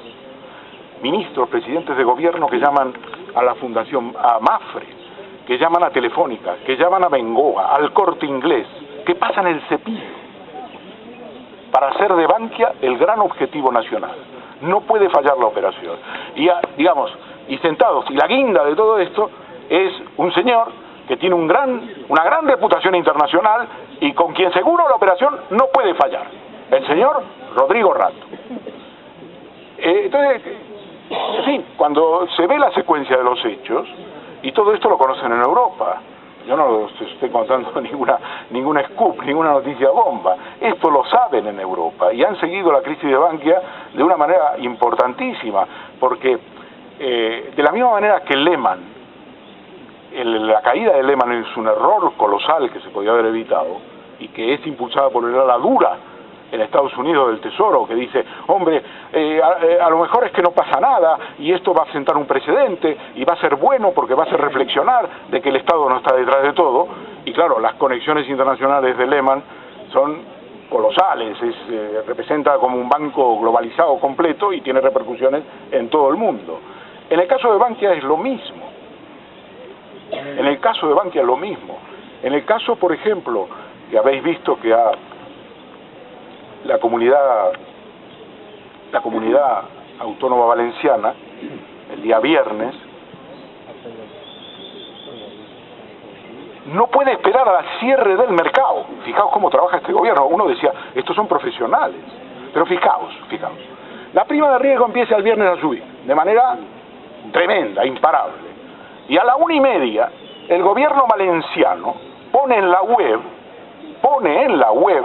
Ministros, presidentes de gobierno que llaman a la fundación, a Mafre, que llaman a Telefónica, que llaman a Bengoa, al Corte Inglés, que pasan el cepillo para hacer de Bankia el gran objetivo nacional. No puede fallar la operación. Y sentados, y la guinda de todo esto es un señor que tiene una gran reputación internacional y con quien seguro la operación no puede fallar. El señor Rodrigo Rato. Entonces, en fin, cuando se ve la secuencia de los hechos, y todo esto lo conocen en Europa, yo no les estoy contando ninguna scoop, ninguna noticia bomba, esto lo saben en Europa y han seguido la crisis de Bankia de una manera importantísima, porque de la misma manera que Lehman, la caída de Lehman es un error colosal que se podía haber evitado y que es impulsada por el ala dura en Estados Unidos del Tesoro, que dice, hombre, a lo mejor es que no pasa nada y esto va a sentar un precedente y va a ser bueno porque va a hacer reflexionar de que el Estado no está detrás de todo. Y claro, las conexiones internacionales de Lehman son colosales, representa como un banco globalizado completo y tiene repercusiones en todo el mundo. En el caso de Bankia es lo mismo. En el caso de Bankia es lo mismo. En el caso, por ejemplo, que habéis visto que la comunidad autónoma valenciana, el día viernes, no puede esperar al cierre del mercado. Fijaos cómo trabaja este gobierno. Uno decía, estos son profesionales. Pero fijaos. La prima de riesgo empieza el viernes a subir, de manera tremenda, imparable. Y a la 1:30, el gobierno valenciano pone en la web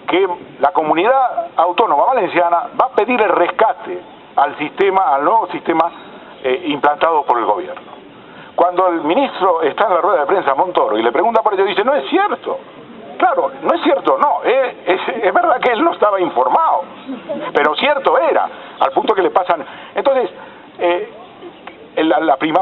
que la comunidad autónoma valenciana va a pedir el rescate al nuevo sistema implantado por el gobierno. Cuando el ministro está en la rueda de prensa, Montoro, y le pregunta por ello, dice, no es cierto. Claro, no es cierto, no, es verdad que él no estaba informado, pero cierto era, al punto que le pasan. Entonces, la prima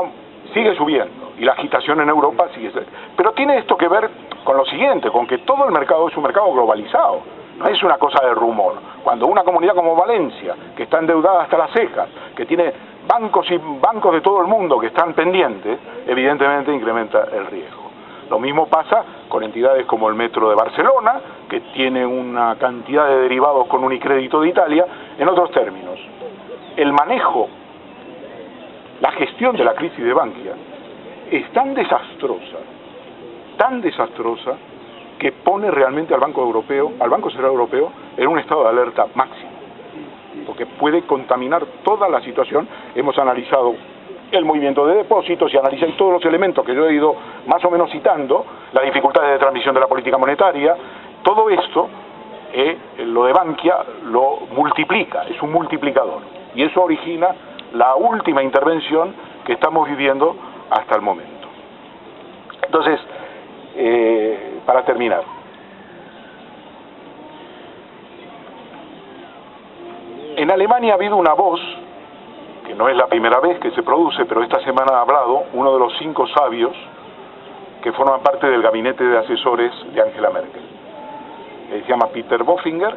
sigue subiendo y la agitación en Europa sigue. Pero tiene esto que ver con lo siguiente, con que todo el mercado es un mercado globalizado, no es una cosa de rumor. Cuando una comunidad como Valencia, que está endeudada hasta las cejas, que tiene bancos y bancos de todo el mundo que están pendientes, evidentemente incrementa el riesgo. Lo mismo pasa con entidades como el Metro de Barcelona, que tiene una cantidad de derivados con Unicrédito de Italia. En otros términos, el manejo, la gestión de la crisis de Bankia es tan desastrosa, que pone realmente al Banco Central Europeo, en un estado de alerta máximo, porque puede contaminar toda la situación. Hemos analizado el movimiento de depósitos y analizáis todos los elementos que yo he ido más o menos citando, las dificultades de transmisión de la política monetaria. Todo esto, lo de Bankia lo multiplica, es un multiplicador, y eso origina la última intervención que estamos viviendo hasta el momento. Entonces, para terminar, en Alemania ha habido una voz, que no es la primera vez que se produce, pero esta semana ha hablado uno de los 5 sabios que forman parte del gabinete de asesores de Angela Merkel. Se llama Peter Bofinger,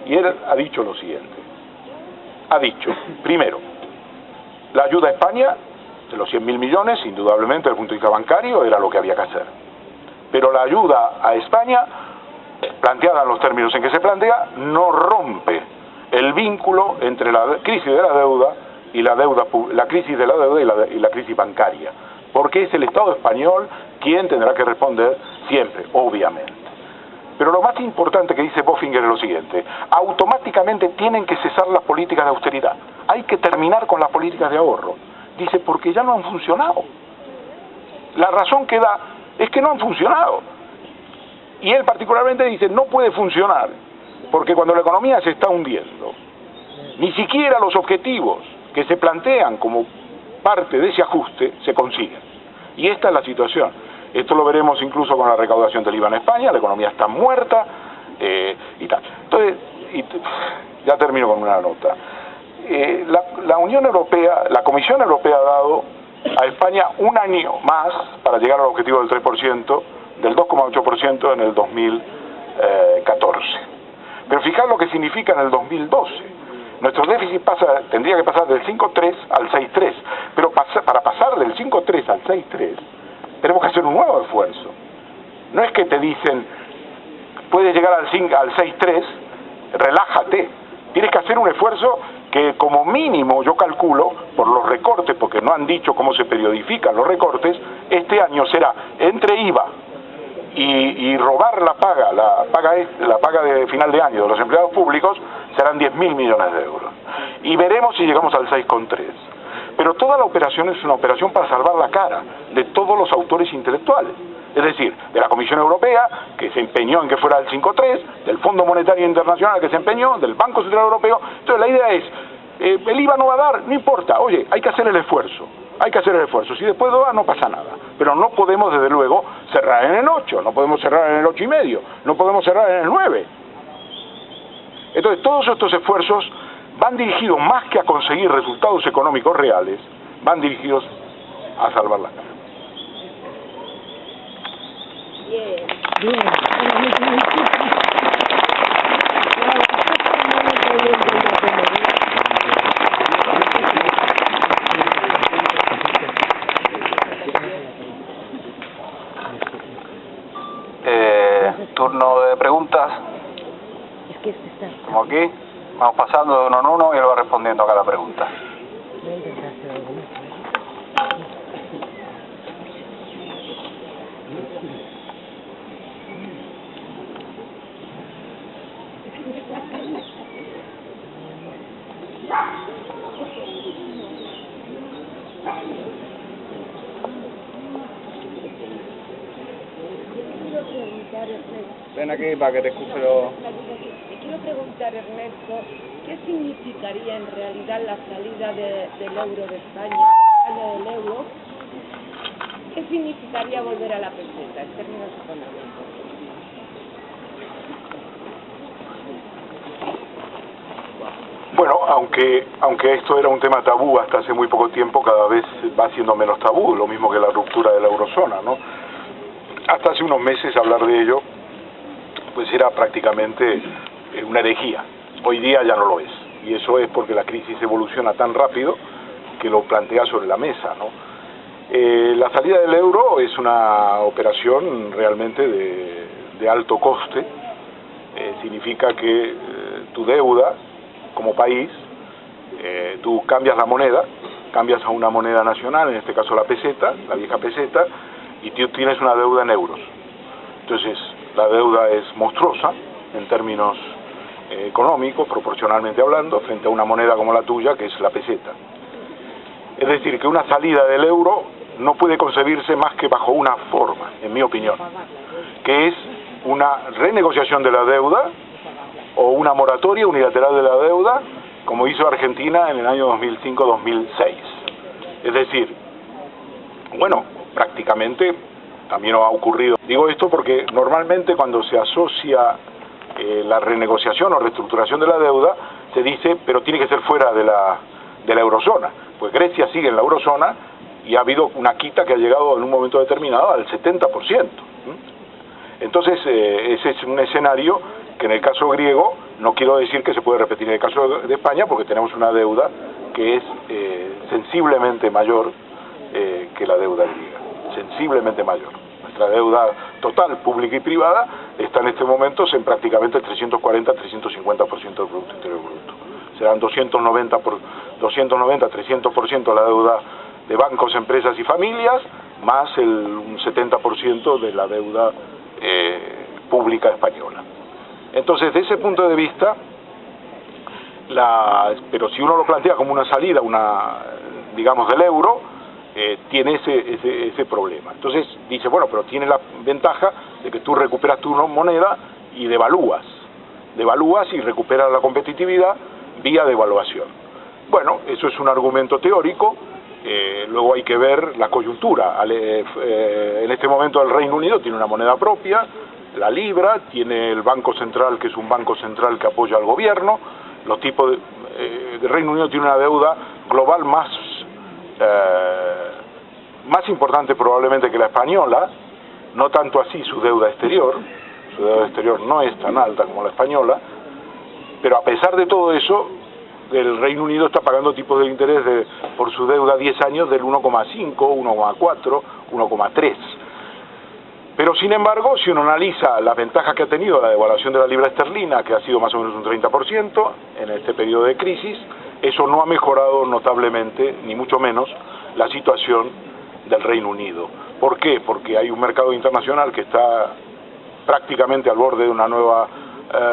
y él ha dicho lo siguiente. Ha dicho, primero, la ayuda a España de los 100.000 millones, indudablemente desde el punto de vista bancario, era lo que había que hacer. Pero la ayuda a España, planteada en los términos en que se plantea, no rompe el vínculo entre la crisis de la deuda y la crisis de la deuda y la crisis bancaria, porque es el Estado español quien tendrá que responder siempre, obviamente. Pero lo más importante que dice Bofinger es lo siguiente: automáticamente tienen que cesar las políticas de austeridad, hay que terminar con las políticas de ahorro. Dice, porque ya no han funcionado. La razón que da es que no han funcionado. Y él particularmente dice, no puede funcionar, porque cuando la economía se está hundiendo, ni siquiera los objetivos que se plantean como parte de ese ajuste se consiguen. Y esta es la situación. Esto lo veremos incluso con la recaudación del IVA en España. La economía está muerta y tal. Entonces, ya termino con una nota. La Unión Europea, la Comisión Europea ha dado a España un año más para llegar al objetivo del 3%, del 2,8% en el 2014. Pero fijaos lo que significa en el 2012. Nuestro déficit tendría que pasar del 5,3 al 6,3, pero para pasar del 5,3 al 6,3 tenemos que hacer un nuevo esfuerzo. No es que te dicen, puedes llegar al 6,3, relájate. Tienes que hacer un esfuerzo que como mínimo, yo calculo, por los recortes, porque no han dicho cómo se periodifican los recortes, este año será entre IVA y robar la paga de final de año de los empleados públicos, serán 10.000 millones de euros. Y veremos si llegamos al 6,3. Pero toda la operación es una operación para salvar la cara de todos los autores intelectuales. Es decir, de la Comisión Europea, que se empeñó en que fuera el 5,3, del Fondo Monetario Internacional, que se empeñó, del Banco Central Europeo. Entonces la idea es, el IVA no va a dar, no importa, oye, hay que hacer el esfuerzo. Hay que hacer el esfuerzo. Si después no da, no pasa nada. Pero no podemos, desde luego, cerrar en el 8, no podemos cerrar en el 8,5, no podemos cerrar en el 9. Entonces todos estos esfuerzos van dirigidos más que a conseguir resultados económicos reales, van dirigidos a salvar la cara. Turno de preguntas. Como aquí, vamos pasando de uno en uno y él va respondiendo a cada pregunta. Ven aquí para que te escuche lo... Te quiero preguntar, Ernesto, ¿qué significaría en realidad la salida del euro de España, del euro? ¿Qué significaría volver a la peseta en términos económicos? Bueno, aunque esto era un tema tabú hasta hace muy poco tiempo, cada vez va siendo menos tabú, lo mismo que la ruptura de la eurozona, ¿no? Hasta hace unos meses hablar de ello pues era prácticamente una herejía. Hoy día ya no lo es, y eso es porque la crisis evoluciona tan rápido que lo plantea sobre la mesa, ¿no? La salida del euro es una operación realmente de alto coste. Significa que tu deuda como país, tú cambias la moneda, cambias a una moneda nacional, en este caso la peseta, la vieja peseta, y tú tienes una deuda en euros. Entonces, la deuda es monstruosa en términos económicos, proporcionalmente hablando, frente a una moneda como la tuya, que es la peseta. Es decir, que una salida del euro no puede concebirse más que bajo una forma, en mi opinión, que es una renegociación de la deuda o una moratoria unilateral de la deuda, como hizo Argentina en el año 2005-2006. Es decir, bueno, prácticamente también ha ocurrido. Digo esto porque normalmente cuando se asocia la renegociación o reestructuración de la deuda, se dice, pero tiene que ser fuera de la eurozona. Pues Grecia sigue en la eurozona y ha habido una quita que ha llegado en un momento determinado al 70%. Entonces, ese es un escenario que en el caso griego, no quiero decir que se puede repetir en el caso de España, porque tenemos una deuda que es sensiblemente mayor que la deuda griega, sensiblemente mayor. Nuestra deuda total, pública y privada, está en este momento en prácticamente el 340-350% del Producto Interior Bruto. Serán 290-300% la deuda de bancos, empresas y familias, más un 70% de la deuda pública española. Entonces, desde ese punto de vista, pero si uno lo plantea como una salida, digamos, del euro, tiene ese problema. Entonces dice, bueno, pero tiene la ventaja de que tú recuperas tu moneda y devalúas y recuperas la competitividad vía devaluación. Bueno, eso es un argumento teórico. Luego hay que ver la coyuntura. En este momento el Reino Unido tiene una moneda propia, la libra, tiene el Banco Central, que es un banco central que apoya al gobierno. El Reino Unido tiene una deuda global más importante probablemente que la española, no tanto así su deuda exterior no es tan alta como la española, pero a pesar de todo eso, el Reino Unido está pagando tipos de interés por su deuda a 10 años del 1,5, 1,4, 1,3. Pero sin embargo, si uno analiza la ventaja que ha tenido la devaluación de la libra esterlina, que ha sido más o menos un 30% en este periodo de crisis, eso no ha mejorado notablemente, ni mucho menos, la situación del Reino Unido. ¿Por qué? Porque hay un mercado internacional que está prácticamente al borde de una nueva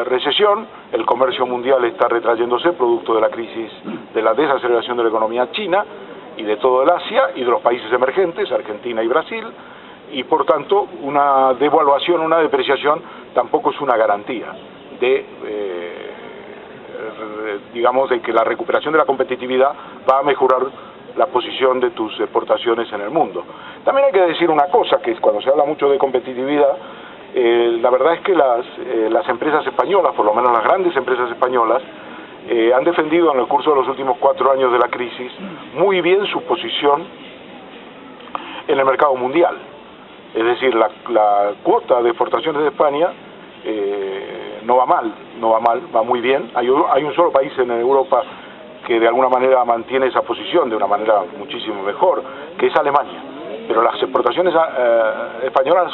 recesión, el comercio mundial está retrayéndose producto de la crisis, de la desaceleración de la economía china y de todo el Asia y de los países emergentes, Argentina y Brasil, y por tanto una devaluación, una depreciación tampoco es una garantía digamos, de que la recuperación de la competitividad va a mejorar la posición de tus exportaciones en el mundo. También hay que decir una cosa, que es cuando se habla mucho de competitividad, La verdad es que las empresas españolas, por lo menos las grandes empresas españolas, han defendido en el curso de los últimos 4 años de la crisis muy bien su posición en el mercado mundial. Es decir, la cuota de exportaciones de España no va mal, va muy bien. Hay un solo país en Europa que de alguna manera mantiene esa posición de una manera muchísimo mejor, que es Alemania. Pero las exportaciones españolas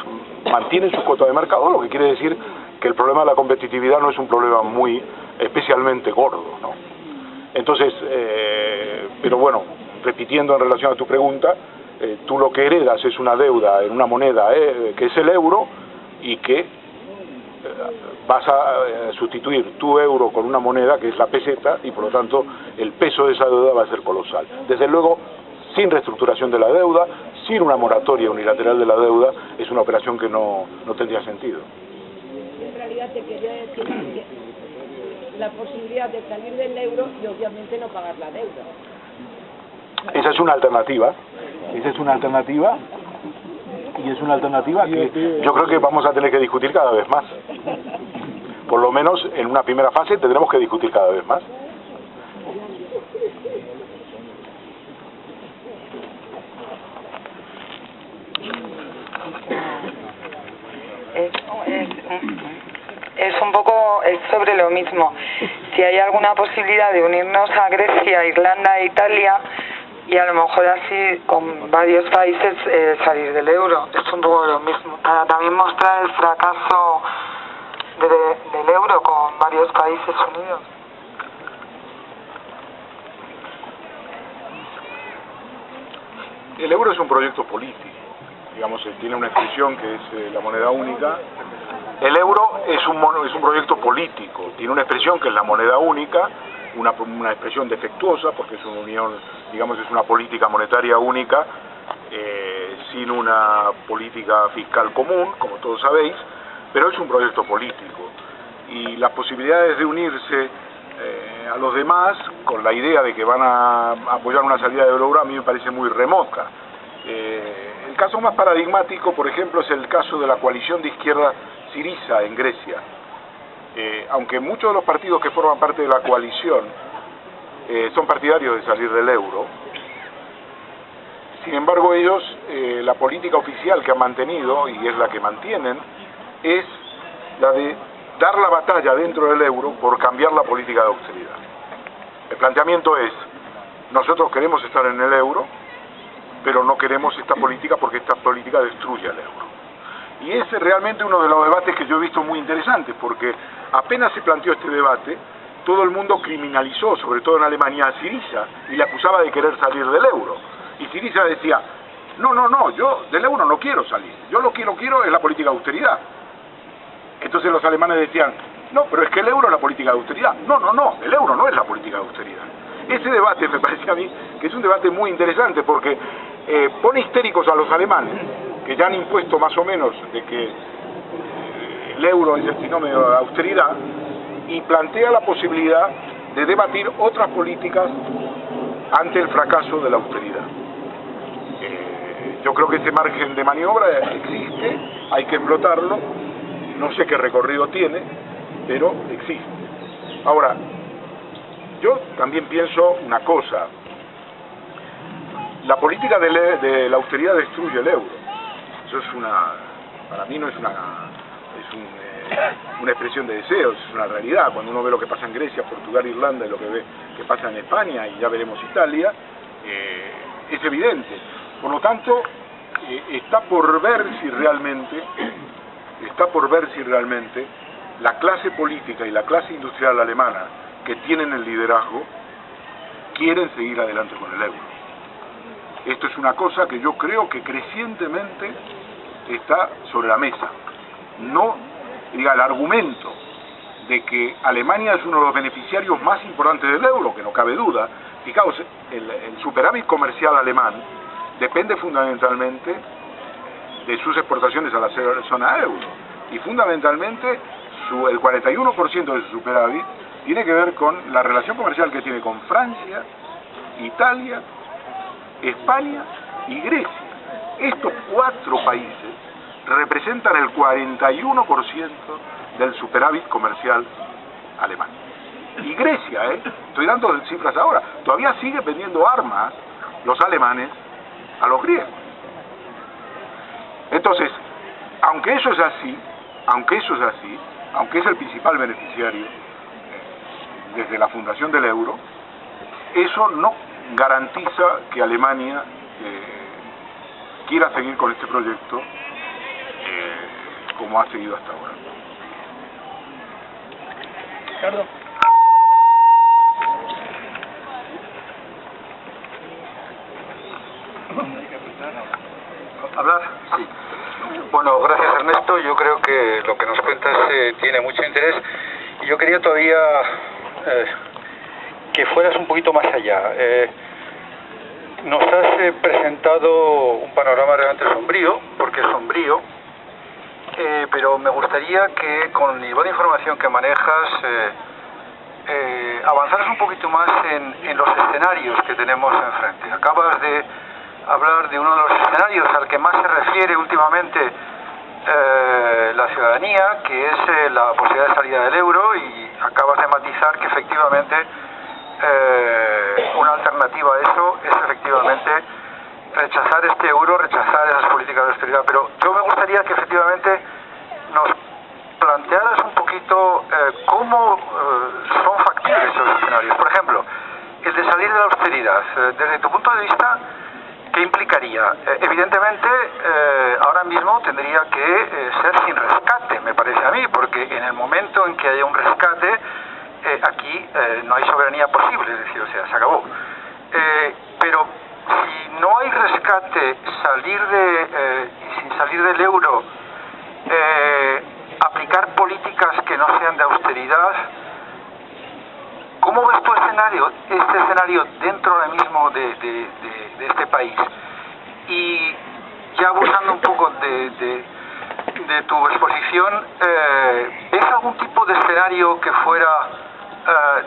mantienen su cuota de mercado, lo que quiere decir que el problema de la competitividad no es un problema muy especialmente gordo, ¿no? Entonces, pero bueno, repitiendo en relación a tu pregunta, tú lo que heredas es una deuda en una moneda que es el euro, y que vas a sustituir tu euro con una moneda que es la peseta, y por lo tanto el peso de esa deuda va a ser colosal. Desde luego, sin reestructuración de la deuda, sin una moratoria unilateral de la deuda, es una operación que no tendría sentido. En realidad te quería decir que la posibilidad de salir del euro y obviamente no pagar la deuda. Esa es una alternativa, y es una alternativa que yo creo que vamos a tener que discutir cada vez más. Por lo menos en una primera fase tendremos que discutir cada vez más. Es un poco sobre lo mismo. Si hay alguna posibilidad de unirnos a Grecia, Irlanda e Italia, y a lo mejor así con varios países salir del euro, es un poco lo mismo. Para también mostrar el fracaso del euro con varios países unidos. El euro es un proyecto político, digamos, tiene una expresión que es la moneda única. El euro es un proyecto político, tiene una expresión que es la moneda única, una expresión defectuosa porque es una unión, digamos, es una política monetaria única, sin una política fiscal común, como todos sabéis, pero es un proyecto político. Y las posibilidades de unirse a los demás con la idea de que van a apoyar una salida del euro a mí me parece muy remota. El caso más paradigmático, por ejemplo, es el caso de la coalición de izquierda Syriza en Grecia. Aunque muchos de los partidos que forman parte de la coalición son partidarios de salir del euro, sin embargo ellos, la política oficial que han mantenido, y es la que mantienen, es la de dar la batalla dentro del euro por cambiar la política de austeridad. El planteamiento es: nosotros queremos estar en el euro, pero no queremos esta política porque esta política destruye el euro. Y ese es realmente uno de los debates que yo he visto muy interesantes, porque apenas se planteó este debate, todo el mundo criminalizó, sobre todo en Alemania, a Syriza y le acusaba de querer salir del euro. Y Syriza decía: no, yo del euro no quiero salir, yo lo que quiero es la política de austeridad. Entonces los alemanes decían: no, pero es que el euro es la política de austeridad. No, el euro no es la política de austeridad. Ese debate me parece a mí que es un debate muy interesante, porque pone histéricos a los alemanes, que ya han impuesto más o menos de que el euro es el sinónimo de austeridad, y plantea la posibilidad de debatir otras políticas ante el fracaso de la austeridad. Yo creo que ese margen de maniobra existe, hay que explotarlo, no sé qué recorrido tiene, pero existe. Ahora, yo también pienso una cosa: la política de la austeridad destruye el euro. Eso es para mí no es una expresión de deseos, es una realidad. Cuando uno ve lo que pasa en Grecia, Portugal, Irlanda, y lo que ve que pasa en España, y ya veremos Italia, es evidente. Por lo tanto, está por ver si realmente la clase política y la clase industrial alemana, que tienen el liderazgo, quieren seguir adelante con el euro. Esto es una cosa que yo creo que crecientemente está sobre la mesa. No, el argumento de que Alemania es uno de los beneficiarios más importantes del euro, que no cabe duda. Fijaos, el superávit comercial alemán depende fundamentalmente de sus exportaciones a la zona euro, y fundamentalmente el 41% de su superávit tiene que ver con la relación comercial que tiene con Francia, Italia, España y Grecia. Estos 4 países representan el 41% del superávit comercial alemán. Y Grecia, estoy dando cifras ahora, todavía sigue vendiendo armas los alemanes a los griegos. Entonces, aunque eso es así, aunque es el principal beneficiario desde la fundación del euro, eso no garantiza que Alemania quiera seguir con este proyecto como ha seguido hasta ahora. Ricardo. ¿Hablar? Sí. Bueno, gracias Ernesto. Yo creo que lo que nos cuentas tiene mucho interés. Y yo quería todavía que fueras un poquito más allá. Nos has presentado un panorama realmente sombrío, porque es sombrío, pero me gustaría que con el nivel de información que manejas avanzaras un poquito más en los escenarios que tenemos enfrente. Acabas de hablar de uno de los escenarios al que más se refiere últimamente la ciudadanía, que es la posibilidad de salida del euro, y acabas de matizar que efectivamente una alternativa a eso es efectivamente rechazar este euro, rechazar esas políticas de austeridad. Pero yo me gustaría que efectivamente nos plantearas un poquito cómo son factibles esos escenarios. Por ejemplo, el de salir de la austeridad, desde tu punto de vista, ¿qué implicaría? Evidentemente, ahora mismo tendría que ser sin rescate, me parece a mí, porque en el momento en que haya un rescate, aquí no hay soberanía posible, es decir, o sea, se acabó. Pero si no hay rescate, sin salir del euro, aplicar políticas que no sean de austeridad, ¿cómo ves tu escenario, este escenario dentro ahora mismo de este país? Y ya abusando un poco de tu exposición, ¿ves algún tipo de escenario que fuera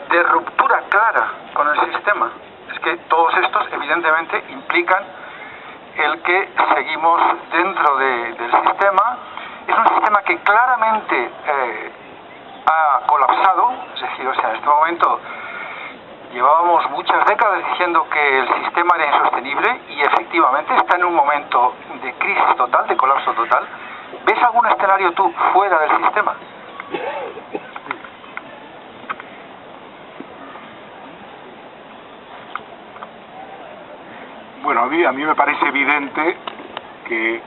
de ruptura clara con el sistema? Es que todos estos evidentemente implican el que seguimos dentro del sistema. Es un sistema que claramente ha colapsado, es decir, o sea, en este momento llevábamos muchas décadas diciendo que el sistema era insostenible y efectivamente está en un momento de crisis total, de colapso total. ¿Ves algún escenario tú fuera del sistema? Bueno, a mí me parece evidente que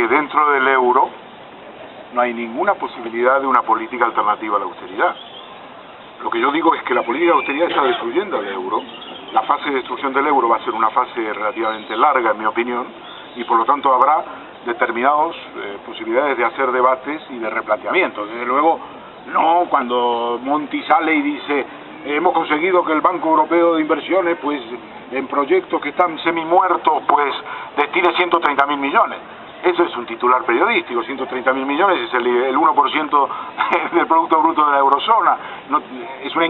dentro del euro no hay ninguna posibilidad de una política alternativa a la austeridad. Lo que yo digo es que la política de austeridad está destruyendo al euro. La fase de destrucción del euro va a ser una fase relativamente larga, en mi opinión, y por lo tanto habrá determinadas posibilidades de hacer debates y de replanteamientos. Desde luego, no cuando Monti sale y dice hemos conseguido que el Banco Europeo de Inversiones, pues en proyectos que están semi-muertos, pues destine 130.000 millones. Eso es un titular periodístico, 130.000 millones es el 1% del Producto Bruto de la Eurozona. No, es un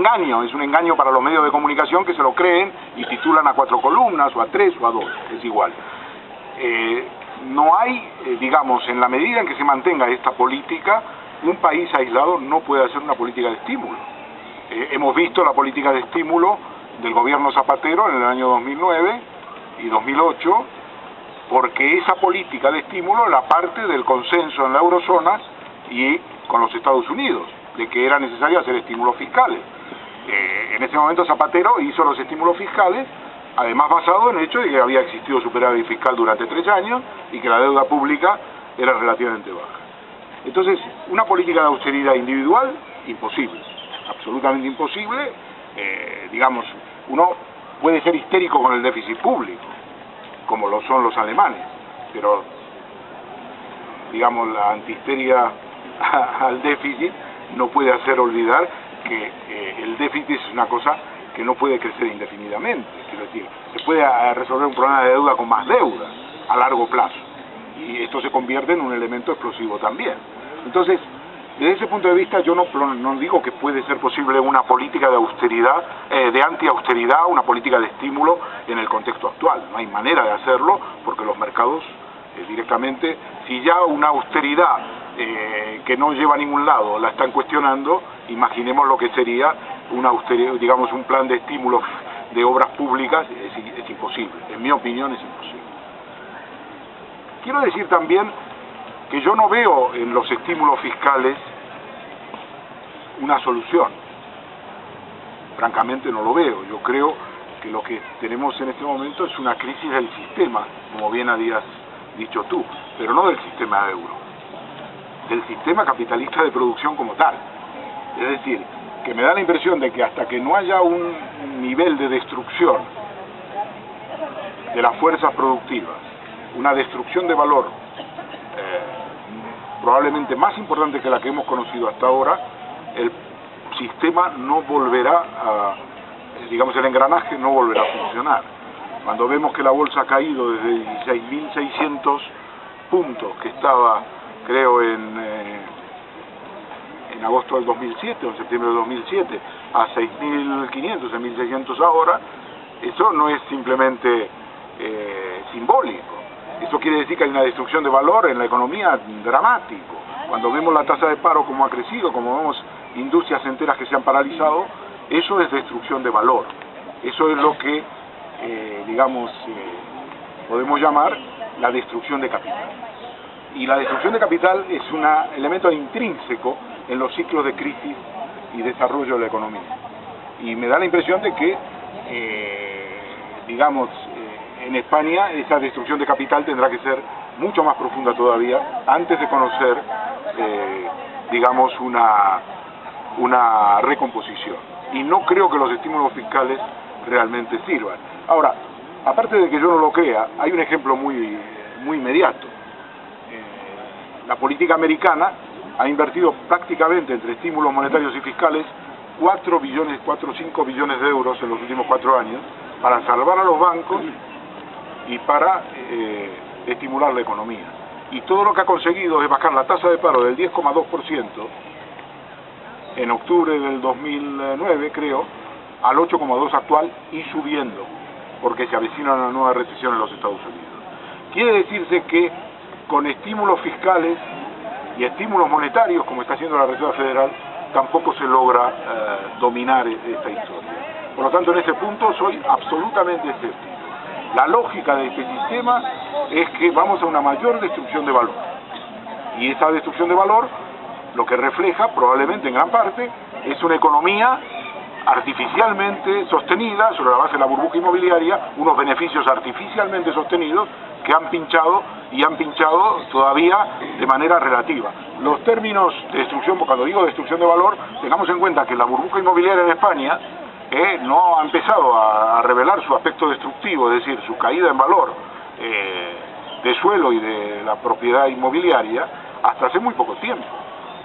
engaño para los medios de comunicación que se lo creen y titulan a 4 columnas, o a 3, o a 2, es igual. No hay, digamos, en la medida en que se mantenga esta política, un país aislado no puede hacer una política de estímulo. Hemos visto la política de estímulo del gobierno Zapatero en el año 2009 y 2008, porque esa política de estímulo era parte del consenso en la eurozona y con los Estados Unidos, de que era necesario hacer estímulos fiscales. En ese momento Zapatero hizo los estímulos fiscales, además basado en el hecho de que había existido superávit fiscal durante 3 años y que la deuda pública era relativamente baja. Entonces, una política de austeridad individual, imposible, absolutamente imposible. Digamos, uno puede ser histérico con el déficit público, como lo son los alemanes, pero digamos la antihisteria al déficit no puede hacer olvidar que el déficit es una cosa que no puede crecer indefinidamente. Quiero decir, se puede resolver un problema de deuda con más deuda a largo plazo, y esto se convierte en un elemento explosivo también. Entonces, Desde ese punto de vista yo no digo que puede ser posible una política de austeridad, de anti-austeridad, una política de estímulo en el contexto actual. No hay manera de hacerlo porque los mercados directamente, si ya una austeridad que no lleva a ningún lado la están cuestionando, imaginemos lo que sería una austeridad, digamos un plan de estímulo de obras públicas, es imposible, en mi opinión es imposible. Quiero decir también que yo no veo en los estímulos fiscales una solución. Francamente no lo veo. Yo creo que lo que tenemos en este momento es una crisis del sistema, como bien habías dicho tú, pero no del sistema euro, del sistema capitalista de producción como tal. Es decir, que me da la impresión de que hasta que no haya un nivel de destrucción de las fuerzas productivas, una destrucción de valor probablemente más importante que la que hemos conocido hasta ahora, el sistema no volverá a, digamos, el engranaje no volverá a funcionar. Cuando vemos que la bolsa ha caído desde 16.600 puntos, que estaba, creo, en agosto del 2007 o en septiembre del 2007, a 6.500, 6.600 ahora, eso no es simplemente simbólico. Eso quiere decir que hay una destrucción de valor en la economía dramático. Cuando vemos la tasa de paro como ha crecido, como vemos industrias enteras que se han paralizado, eso es destrucción de valor. Eso es lo que, podemos llamar la destrucción de capital. Y la destrucción de capital es un elemento intrínseco en los ciclos de crisis y desarrollo de la economía. Y me da la impresión de que, en España esa destrucción de capital tendrá que ser mucho más profunda todavía antes de conocer, una recomposición. Y no creo que los estímulos fiscales realmente sirvan. Ahora, aparte de que yo no lo crea, hay un ejemplo muy inmediato. La política americana ha invertido prácticamente entre estímulos monetarios y fiscales 4 o 5 billones de euros en los últimos 4 años para salvar a los bancos y para estimular la economía. Y todo lo que ha conseguido es bajar la tasa de paro del 10,2% en octubre del 2009, creo, al 8,2% actual y subiendo, porque se avecina una nueva recesión en los Estados Unidos. Quiere decirse que con estímulos fiscales y estímulos monetarios, como está haciendo la Reserva Federal, tampoco se logra dominar esta historia. Por lo tanto, en ese punto soy absolutamente escéptico. La lógica de este sistema es que vamos a una mayor destrucción de valor. Y esa destrucción de valor lo que refleja, probablemente en gran parte, es una economía artificialmente sostenida sobre la base de la burbuja inmobiliaria, unos beneficios artificialmente sostenidos que han pinchado y han pinchado todavía de manera relativa. Los términos de destrucción, cuando digo destrucción de valor, tengamos en cuenta que la burbuja inmobiliaria en España no ha empezado a revelar su aspecto destructivo, es decir, su caída en valor de suelo y de la propiedad inmobiliaria hasta hace muy poco tiempo.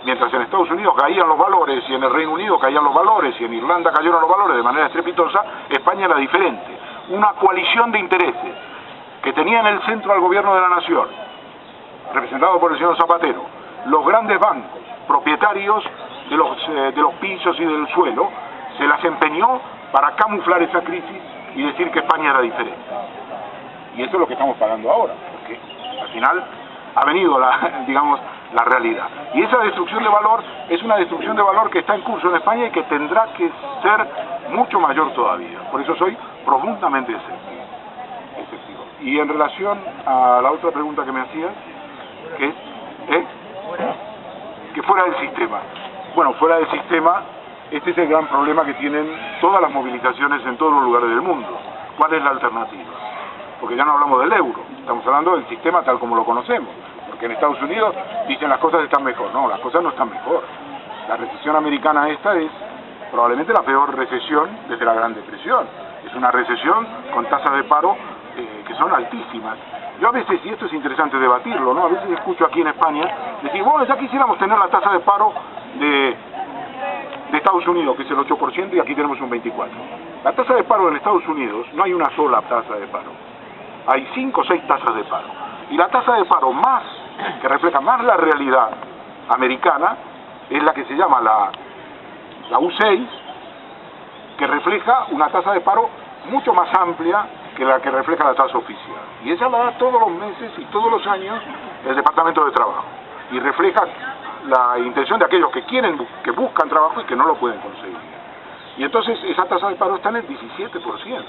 Mientras en Estados Unidos caían los valores y en el Reino Unido caían los valores y en Irlanda cayeron los valores de manera estrepitosa, España era diferente. Una coalición de intereses que tenía en el centro al gobierno de la nación, representado por el señor Zapatero, los grandes bancos, propietarios de los pisos y del suelo, se las empeñó para camuflar esa crisis y decir que España era diferente. Y eso es lo que estamos pagando ahora, porque al final ha venido la realidad. Y esa destrucción de valor es una destrucción de valor que está en curso en España y que tendrá que ser mucho mayor todavía. Por eso soy profundamente escéptico. Y en relación a la otra pregunta que me hacías, que fuera del sistema. Bueno, fuera del sistema, este es el gran problema que tienen todas las movilizaciones en todos los lugares del mundo. ¿Cuál es la alternativa? Porque ya no hablamos del euro, estamos hablando del sistema tal como lo conocemos. Porque en Estados Unidos dicen las cosas están mejor. No, las cosas no están mejor. La recesión americana esta es probablemente la peor recesión desde la Gran Depresión. Es una recesión con tasas de paro que son altísimas. Yo a veces, y esto es interesante debatirlo, ¿no? A veces escucho aquí en España decir, bueno, ya quisiéramos tener la tasa de paro de Estados Unidos, que es el 8%, y aquí tenemos un 24%. La tasa de paro en Estados Unidos, no hay una sola tasa de paro. Hay 5 o 6 tasas de paro. Y la tasa de paro más, que refleja más la realidad americana, es la que se llama la U6, que refleja una tasa de paro mucho más amplia que la que refleja la tasa oficial. Y esa la da todos los meses y todos los años el Departamento de Trabajo. Y refleja la intención de aquellos que buscan trabajo y que no lo pueden conseguir. Y entonces esa tasa de paro está en el 17%.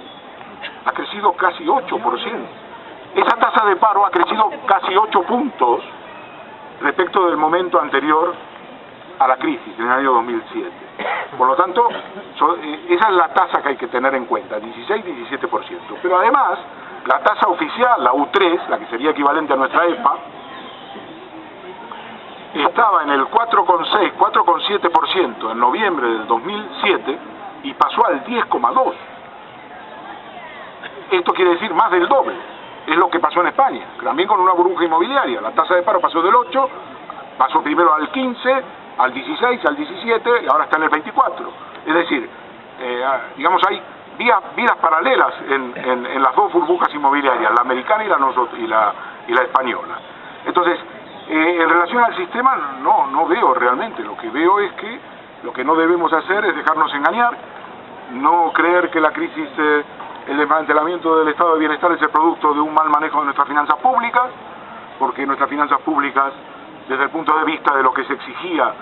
Ha crecido casi 8%. Esa tasa de paro ha crecido casi 8 puntos respecto del momento anterior a la crisis, en el año 2007. Por lo tanto, esa es la tasa que hay que tener en cuenta, 16-17%. Pero además, la tasa oficial, la U3, la que sería equivalente a nuestra EPA, estaba en el 4,6, 4,7% en noviembre del 2007 y pasó al 10,2%. Esto quiere decir más del doble. Es lo que pasó en España, también con una burbuja inmobiliaria. La tasa de paro pasó del 8, pasó primero al 15, al 16, al 17 y ahora está en el 24. Es decir, digamos, hay vidas paralelas en las dos burbujas inmobiliarias, la americana y la española. Entonces, en relación al sistema, no veo realmente. Lo que veo es que lo que no debemos hacer es dejarnos engañar, no creer que la crisis, el desmantelamiento del estado de bienestar es el producto de un mal manejo de nuestras finanzas públicas, porque nuestras finanzas públicas, desde el punto de vista de lo que se exigía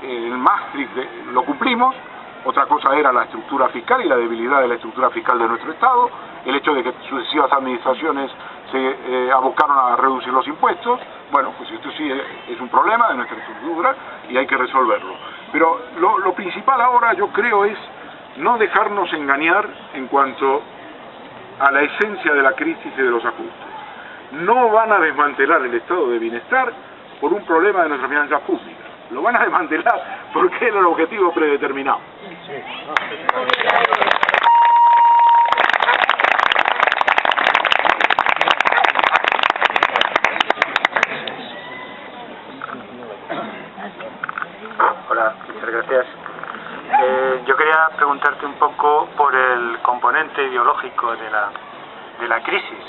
en Maastricht, lo cumplimos. Otra cosa era la estructura fiscal y la debilidad de la estructura fiscal de nuestro Estado, el hecho de que sucesivas administraciones se abocaron a reducir los impuestos. Bueno, pues esto sí es un problema de nuestra estructura y hay que resolverlo. Pero lo principal ahora, yo creo, es no dejarnos engañar en cuanto a la esencia de la crisis y de los ajustes. No van a desmantelar el estado de bienestar por un problema de nuestras finanzas públicas. Lo van a desmantelar porque era el objetivo predeterminado. Hola, muchas gracias. Yo quería preguntarte un poco por el componente ideológico de la crisis,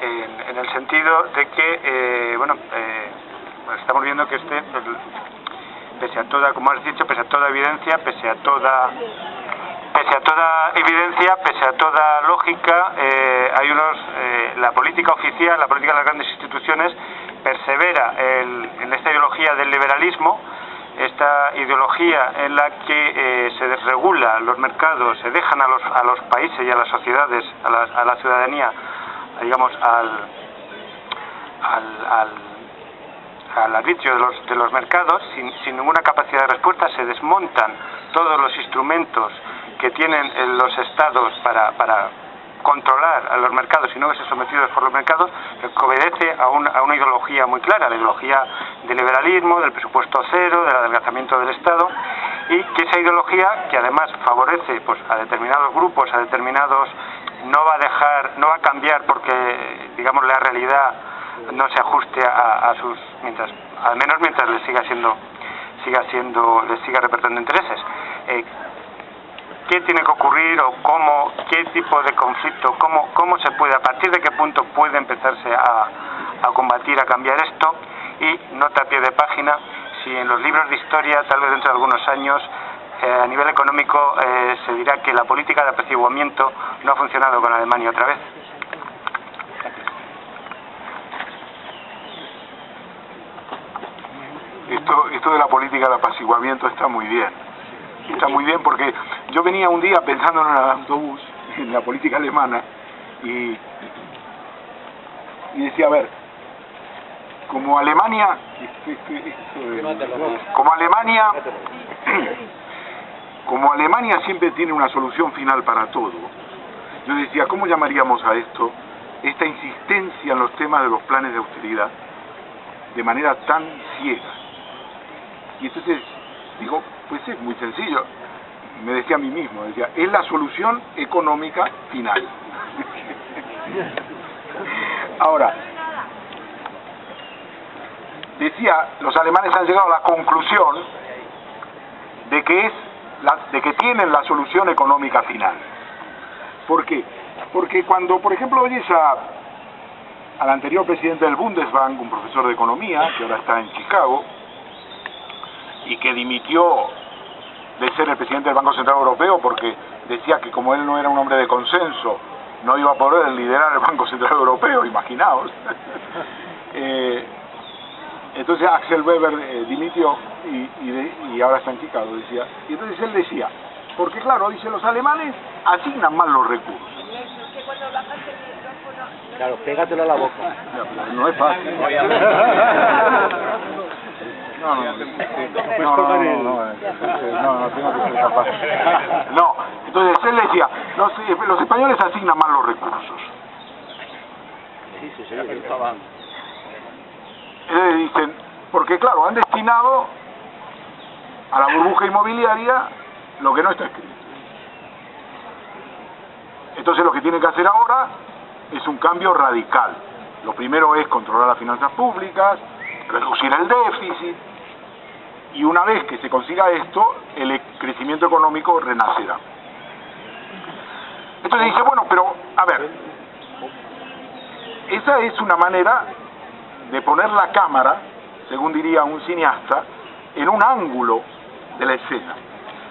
en el sentido de que, estamos viendo que pese a toda, como has dicho, pese a toda evidencia, pese a toda lógica, la política oficial, la política de las grandes instituciones persevera en esta ideología del liberalismo, esta ideología en la que se desregula los mercados, se dejan a los países y a las sociedades, a la ciudadanía, digamos, al arbitrio de los mercados, sin ninguna capacidad de respuesta. Se desmontan todos los instrumentos que tienen los estados para controlar a los mercados y no verse sometidos por los mercados, que obedece a una ideología muy clara, la ideología del liberalismo, del presupuesto cero, del adelgazamiento del Estado, y que esa ideología, que además favorece pues a determinados grupos, a determinados, no va a cambiar porque, digamos, la realidad no se ajuste a sus, al menos mientras les siga repartiendo intereses. ¿Qué tiene que ocurrir o qué tipo de conflicto, cómo se puede, a partir de qué punto puede empezarse a combatir, a cambiar esto? Y nota a pie de página, si en los libros de historia, tal vez dentro de algunos años, a nivel económico se dirá que la política de apaciguamiento no ha funcionado con Alemania otra vez. Esto de la política de apaciguamiento está muy bien. Está muy bien porque yo venía un día pensando en el autobús, en la política alemana, y decía, a ver, como Alemania siempre tiene una solución final para todo, yo decía, ¿cómo llamaríamos a esto, esta insistencia en los temas de los planes de austeridad de manera tan ciega? Y entonces digo, pues es muy sencillo, me decía a mí mismo, decía, es la solución económica final. Ahora, decía, los alemanes han llegado a la conclusión de que tienen la solución económica final. ¿Por qué? Porque cuando, por ejemplo, oyes al anterior presidente del Bundesbank, un profesor de economía, que ahora está en Chicago, y que dimitió de ser el presidente del Banco Central Europeo porque decía que como él no era un hombre de consenso, no iba a poder liderar el Banco Central Europeo, imaginaos. Entonces Axel Weber dimitió y ahora está en Chicago, decía. Y entonces él decía, porque claro, dice, los alemanes asignan mal los recursos. Claro, pégatelo a la boca. No es fácil. No, tengo que ser capaz. No, entonces él decía, los españoles asignan mal los recursos. Sí, Dicen, porque claro, han destinado a la burbuja inmobiliaria lo que no está escrito. Entonces lo que tienen que hacer ahora es un cambio radical. Lo primero es controlar las finanzas públicas, reducir el déficit, y una vez que se consiga esto, el crecimiento económico renacerá. Entonces dice, bueno, pero, a ver, esa es una manera de poner la cámara, según diría un cineasta, en un ángulo de la escena.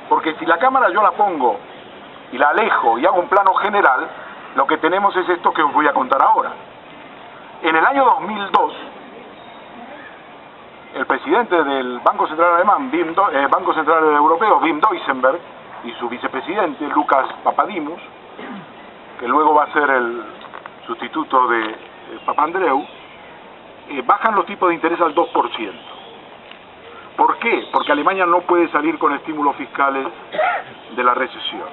Porque si la cámara yo la pongo y la alejo y hago un plano general, lo que tenemos es esto que os voy a contar ahora. En el año 2002, el presidente del Banco Central Alemán, Banco Central Europeo, Wim Duisenberg, y su vicepresidente, Lucas Papadimos, que luego va a ser el sustituto de Papandreou, bajan los tipos de interés al 2%. ¿Por qué? Porque Alemania no puede salir con estímulos fiscales de la recesión.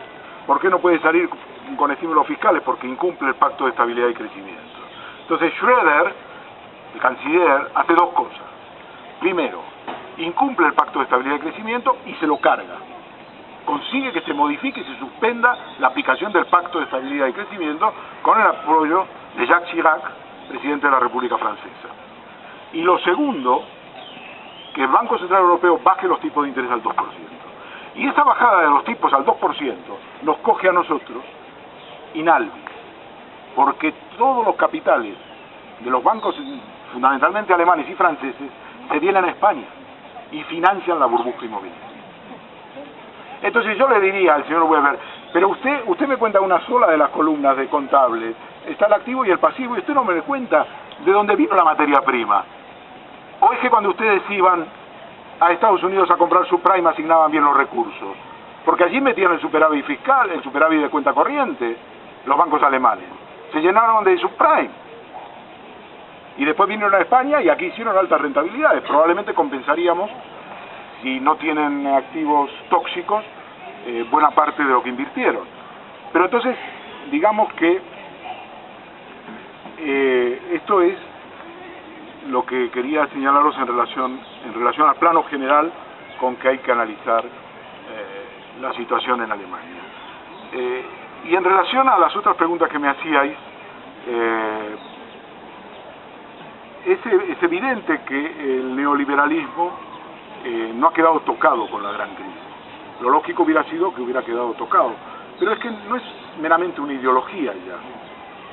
¿Por qué no puede salir con estímulos fiscales? Porque incumple el Pacto de Estabilidad y Crecimiento. Entonces Schröder, el canciller, hace dos cosas. Primero, incumple el Pacto de Estabilidad y Crecimiento y se lo carga. Consigue que se modifique y se suspenda la aplicación del Pacto de Estabilidad y Crecimiento con el apoyo de Jacques Chirac, presidente de la República Francesa. Y lo segundo, que el Banco Central Europeo baje los tipos de interés al 2%. Y esa bajada de los tipos al 2% nos coge a nosotros inalvis, porque todos los capitales de los bancos, fundamentalmente alemanes y franceses, se vienen a España y financian la burbuja inmobiliaria. Entonces yo le diría al señor Weber, pero usted me cuenta una sola de las columnas de contables, está el activo y el pasivo, y usted no me cuenta de dónde vino la materia prima. ¿O es que cuando ustedes iban a Estados Unidos a comprar subprime asignaban bien los recursos? Porque allí metían el superávit fiscal, el superávit de cuenta corriente, los bancos alemanes. Se llenaron de subprime. Y después vinieron a España y aquí hicieron altas rentabilidades. Probablemente compensaríamos, si no tienen activos tóxicos, buena parte de lo que invirtieron. Pero entonces, digamos que esto es lo que quería señalaros en relación al plano general con que hay que analizar la situación en Alemania. Y en relación a las otras preguntas que me hacíais, es evidente que el neoliberalismo no ha quedado tocado con la gran crisis. Lo lógico hubiera sido que hubiera quedado tocado, pero es que no es meramente una ideología ya.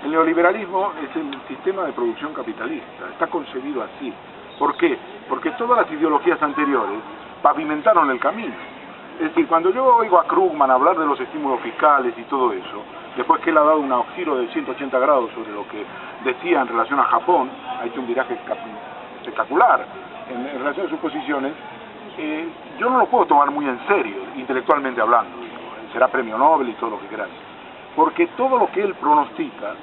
El neoliberalismo es el sistema de producción capitalista, está concebido así. ¿Por qué? Porque todas las ideologías anteriores pavimentaron el camino. Es decir, cuando yo oigo a Krugman hablar de los estímulos fiscales y todo eso, después que él ha dado un giro de 180 grados sobre lo que decía en relación a Japón, ha hecho un viraje espectacular en relación a sus posiciones, yo no lo puedo tomar muy en serio, intelectualmente hablando. Será premio Nobel y todo lo que queráis. Porque todo lo que él pronostica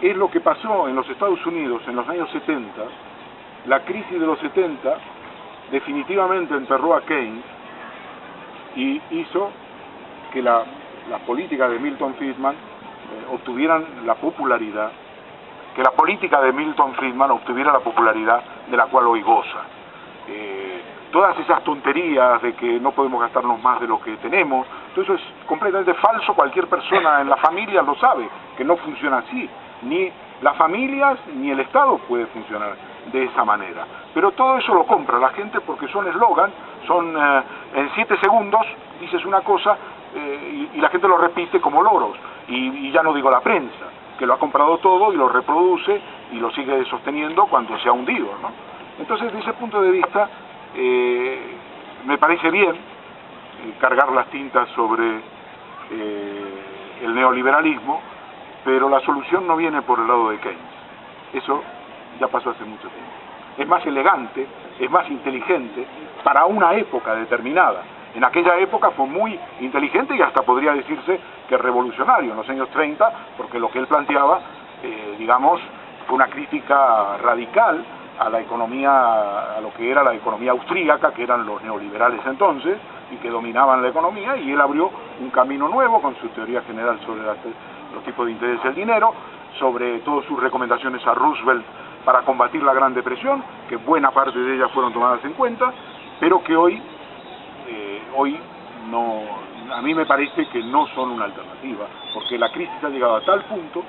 es lo que pasó en los Estados Unidos en los años 70. La crisis de los 70 definitivamente enterró a Keynes y hizo que las políticas de Milton Friedman obtuvieran la popularidad, que la política de Milton Friedman obtuviera la popularidad de la cual hoy goza. Todas esas tonterías de que no podemos gastarnos más de lo que tenemos, todo eso es completamente falso. Cualquier persona en la familia lo sabe, que no funciona así. Ni las familias ni el Estado puede funcionar de esa manera. Pero todo eso lo compra la gente porque son eslogan, son en 7 segundos dices una cosa y la gente lo repite como loros. Y ya no digo la prensa, que lo ha comprado todo y lo reproduce y lo sigue sosteniendo cuando se ha hundido, ¿no? Entonces, desde ese punto de vista, me parece bien cargar las tintas sobre el neoliberalismo, pero la solución no viene por el lado de Keynes. Eso ya pasó hace mucho tiempo. Es más elegante, es más inteligente para una época determinada. En aquella época fue muy inteligente y hasta podría decirse que revolucionario en los años 30, porque lo que él planteaba, digamos, fue una crítica radical a la economía, a lo que era la economía austríaca, que eran los neoliberales entonces, y que dominaban la economía, y él abrió un camino nuevo con su teoría general sobre los tipos de interés del dinero, sobre todas sus recomendaciones a Roosevelt para combatir la Gran Depresión, que buena parte de ellas fueron tomadas en cuenta, pero que hoy no, a mí me parece que no son una alternativa, porque la crisis ha llegado a tal punto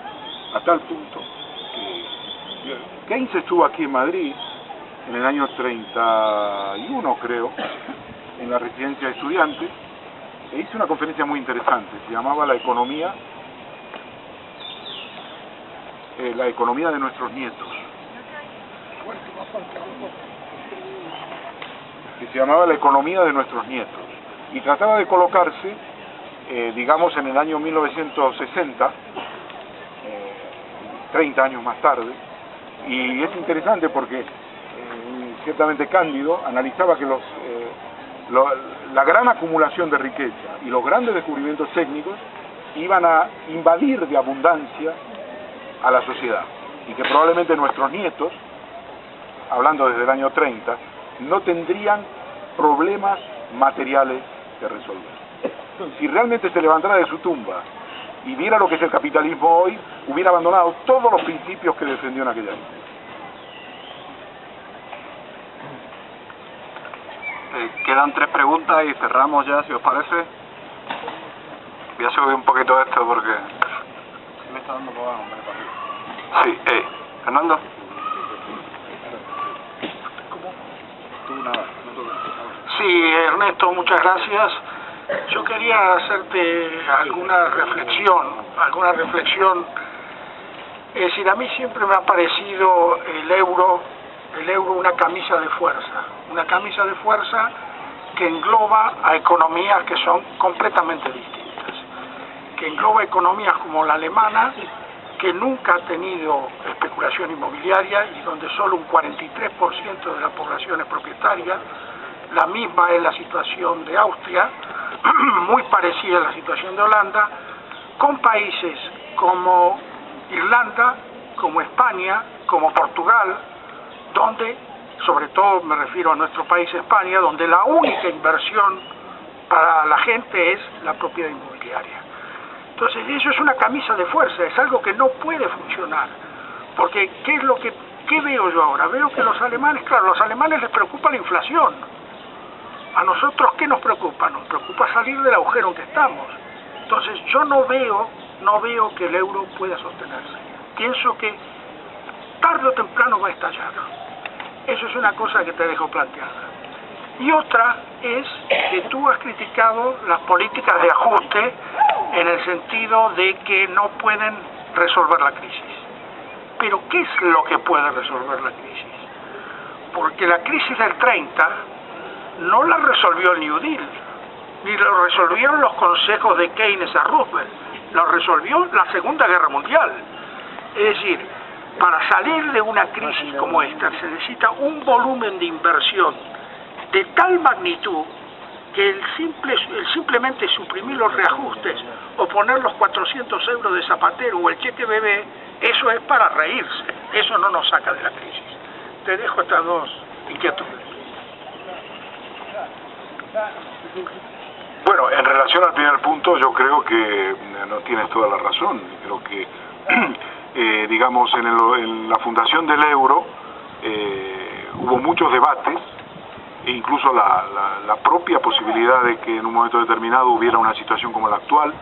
que Keynes estuvo aquí en Madrid en el año 31, creo, en la residencia de estudiantes, e hizo una conferencia muy interesante, se llamaba La economía de nuestros nietos. Que se llamaba La economía de nuestros nietos, y trataba de colocarse, digamos, en el año 1960, 30 años más tarde, y es interesante porque ciertamente Cándido analizaba que la gran acumulación de riqueza y los grandes descubrimientos técnicos iban a invadir de abundancia a la sociedad, y que probablemente nuestros nietos, hablando desde el año 30, no tendrían problemas materiales que resolver. Si realmente se levantara de su tumba y viera lo que es el capitalismo hoy, hubiera abandonado todos los principios que defendió en aquella época. Quedan 3 preguntas y cerramos ya, si os parece. Voy a subir un poquito esto porque... me está dando por hombre, para arriba. Sí, Fernando. Sí, Ernesto, muchas gracias. Yo quería hacerte alguna reflexión. Es decir, a mí siempre me ha parecido el euro una camisa de fuerza que engloba a economías que son completamente distintas, que engloba economías como la alemana, que nunca ha tenido especulación inmobiliaria y donde solo un 43% de la población es propietaria. La misma es la situación de Austria, muy parecida a la situación de Holanda, con países como Irlanda, como España, como Portugal, donde, sobre todo me refiero a nuestro país España, donde la única inversión para la gente es la propiedad inmobiliaria. Entonces eso es una camisa de fuerza, es algo que no puede funcionar, porque ¿qué veo yo ahora? Veo que los alemanes, claro, a los alemanes les preocupa la inflación. A nosotros, ¿qué nos preocupa? Nos preocupa salir del agujero en que estamos. Entonces yo no veo que el euro pueda sostenerse. Pienso que tarde o temprano va a estallar. Eso es una cosa que te dejo planteada. Y otra es que tú has criticado las políticas de ajuste en el sentido de que no pueden resolver la crisis. Pero ¿qué es lo que puede resolver la crisis? Porque la crisis del 30 no la resolvió el New Deal, ni lo resolvieron los consejos de Keynes a Roosevelt, lo resolvió la Segunda Guerra Mundial. Es decir, para salir de una crisis como esta se necesita un volumen de inversión de tal magnitud que simplemente suprimir los reajustes o poner los 400 euros de Zapatero o el cheque bebé, eso es para reírse, eso no nos saca de la crisis. Te dejo estas dos inquietudes. Bueno, en relación al primer punto, yo creo que no tienes toda la razón. Creo que, digamos, en la fundación del euro hubo muchos debates, e incluso la propia posibilidad de que en un momento determinado hubiera una situación como la actual,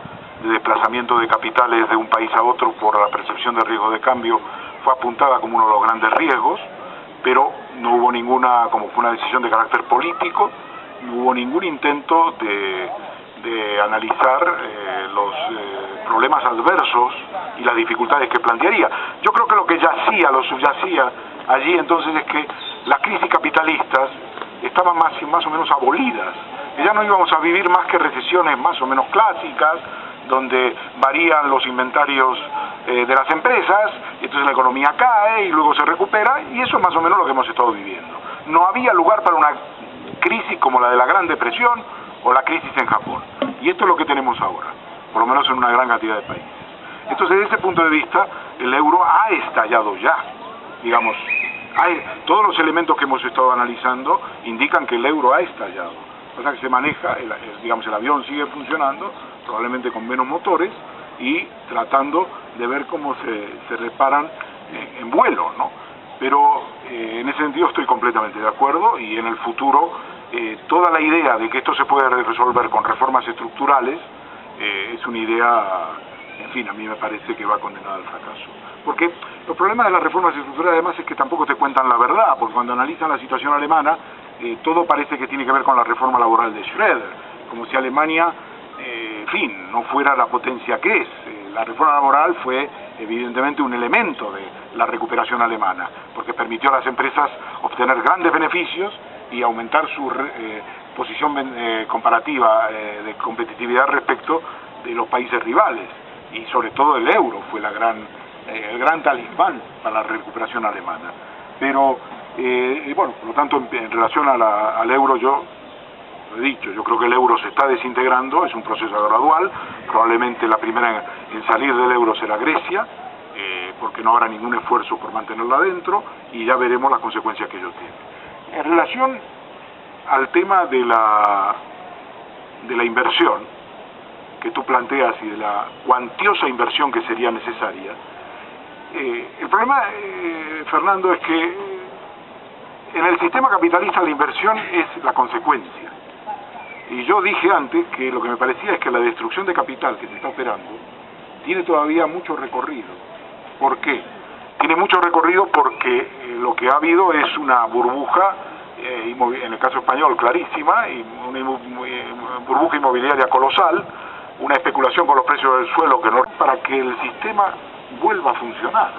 de desplazamiento de capitales de un país a otro por la percepción de riesgo de cambio, fue apuntada como uno de los grandes riesgos, pero no hubo ninguna, como fue una decisión de carácter político, no hubo ningún intento de analizar los problemas adversos y las dificultades que plantearía. Yo creo que lo que subyacía allí entonces es que las crisis capitalistas estaban más o menos abolidas, que ya no íbamos a vivir más que recesiones más o menos clásicas, donde varían los inventarios de las empresas, y entonces la economía cae y luego se recupera, y eso es más o menos lo que hemos estado viviendo. No había lugar para una crisis como la de la Gran Depresión o la crisis en Japón, y esto es lo que tenemos ahora, por lo menos en una gran cantidad de países. Entonces, desde ese punto de vista, el euro ha estallado ya, digamos, todos los elementos que hemos estado analizando indican que el euro ha estallado. O sea que se maneja, digamos, el avión sigue funcionando, probablemente con menos motores, y tratando de ver cómo se reparan en vuelo, ¿no? Pero en ese sentido estoy completamente de acuerdo, y en el futuro toda la idea de que esto se puede resolver con reformas estructurales es una idea, en fin, a mí me parece que va condenada al fracaso. Porque los problemas de las reformas estructurales además es que tampoco te cuentan la verdad, porque cuando analizan la situación alemana, todo parece que tiene que ver con la reforma laboral de Schröder, como si Alemania, en fin, no fuera la potencia que es. La reforma laboral fue evidentemente un elemento de la recuperación alemana, porque permitió a las empresas obtener grandes beneficios y aumentar su posición comparativa de competitividad respecto de los países rivales, y sobre todo el euro fue el gran talismán para la recuperación alemana. Pero, bueno, por lo tanto, en relación al euro, yo lo he dicho, yo creo que el euro se está desintegrando, es un proceso gradual, probablemente la primera en salir del euro será Grecia, porque no habrá ningún esfuerzo por mantenerla dentro, y ya veremos las consecuencias que ello tiene. En relación al tema de la inversión que tú planteas y de la cuantiosa inversión que sería necesaria, el problema, Fernando, es que en el sistema capitalista la inversión es la consecuencia. Y yo dije antes que lo que me parecía es que la destrucción de capital que se está operando tiene todavía mucho recorrido. ¿Por qué? Tiene mucho recorrido porque lo que ha habido es una burbuja, en el caso español clarísima, y una burbuja inmobiliaria colosal, una especulación con los precios del suelo que no, para que el sistema vuelva a funcionar.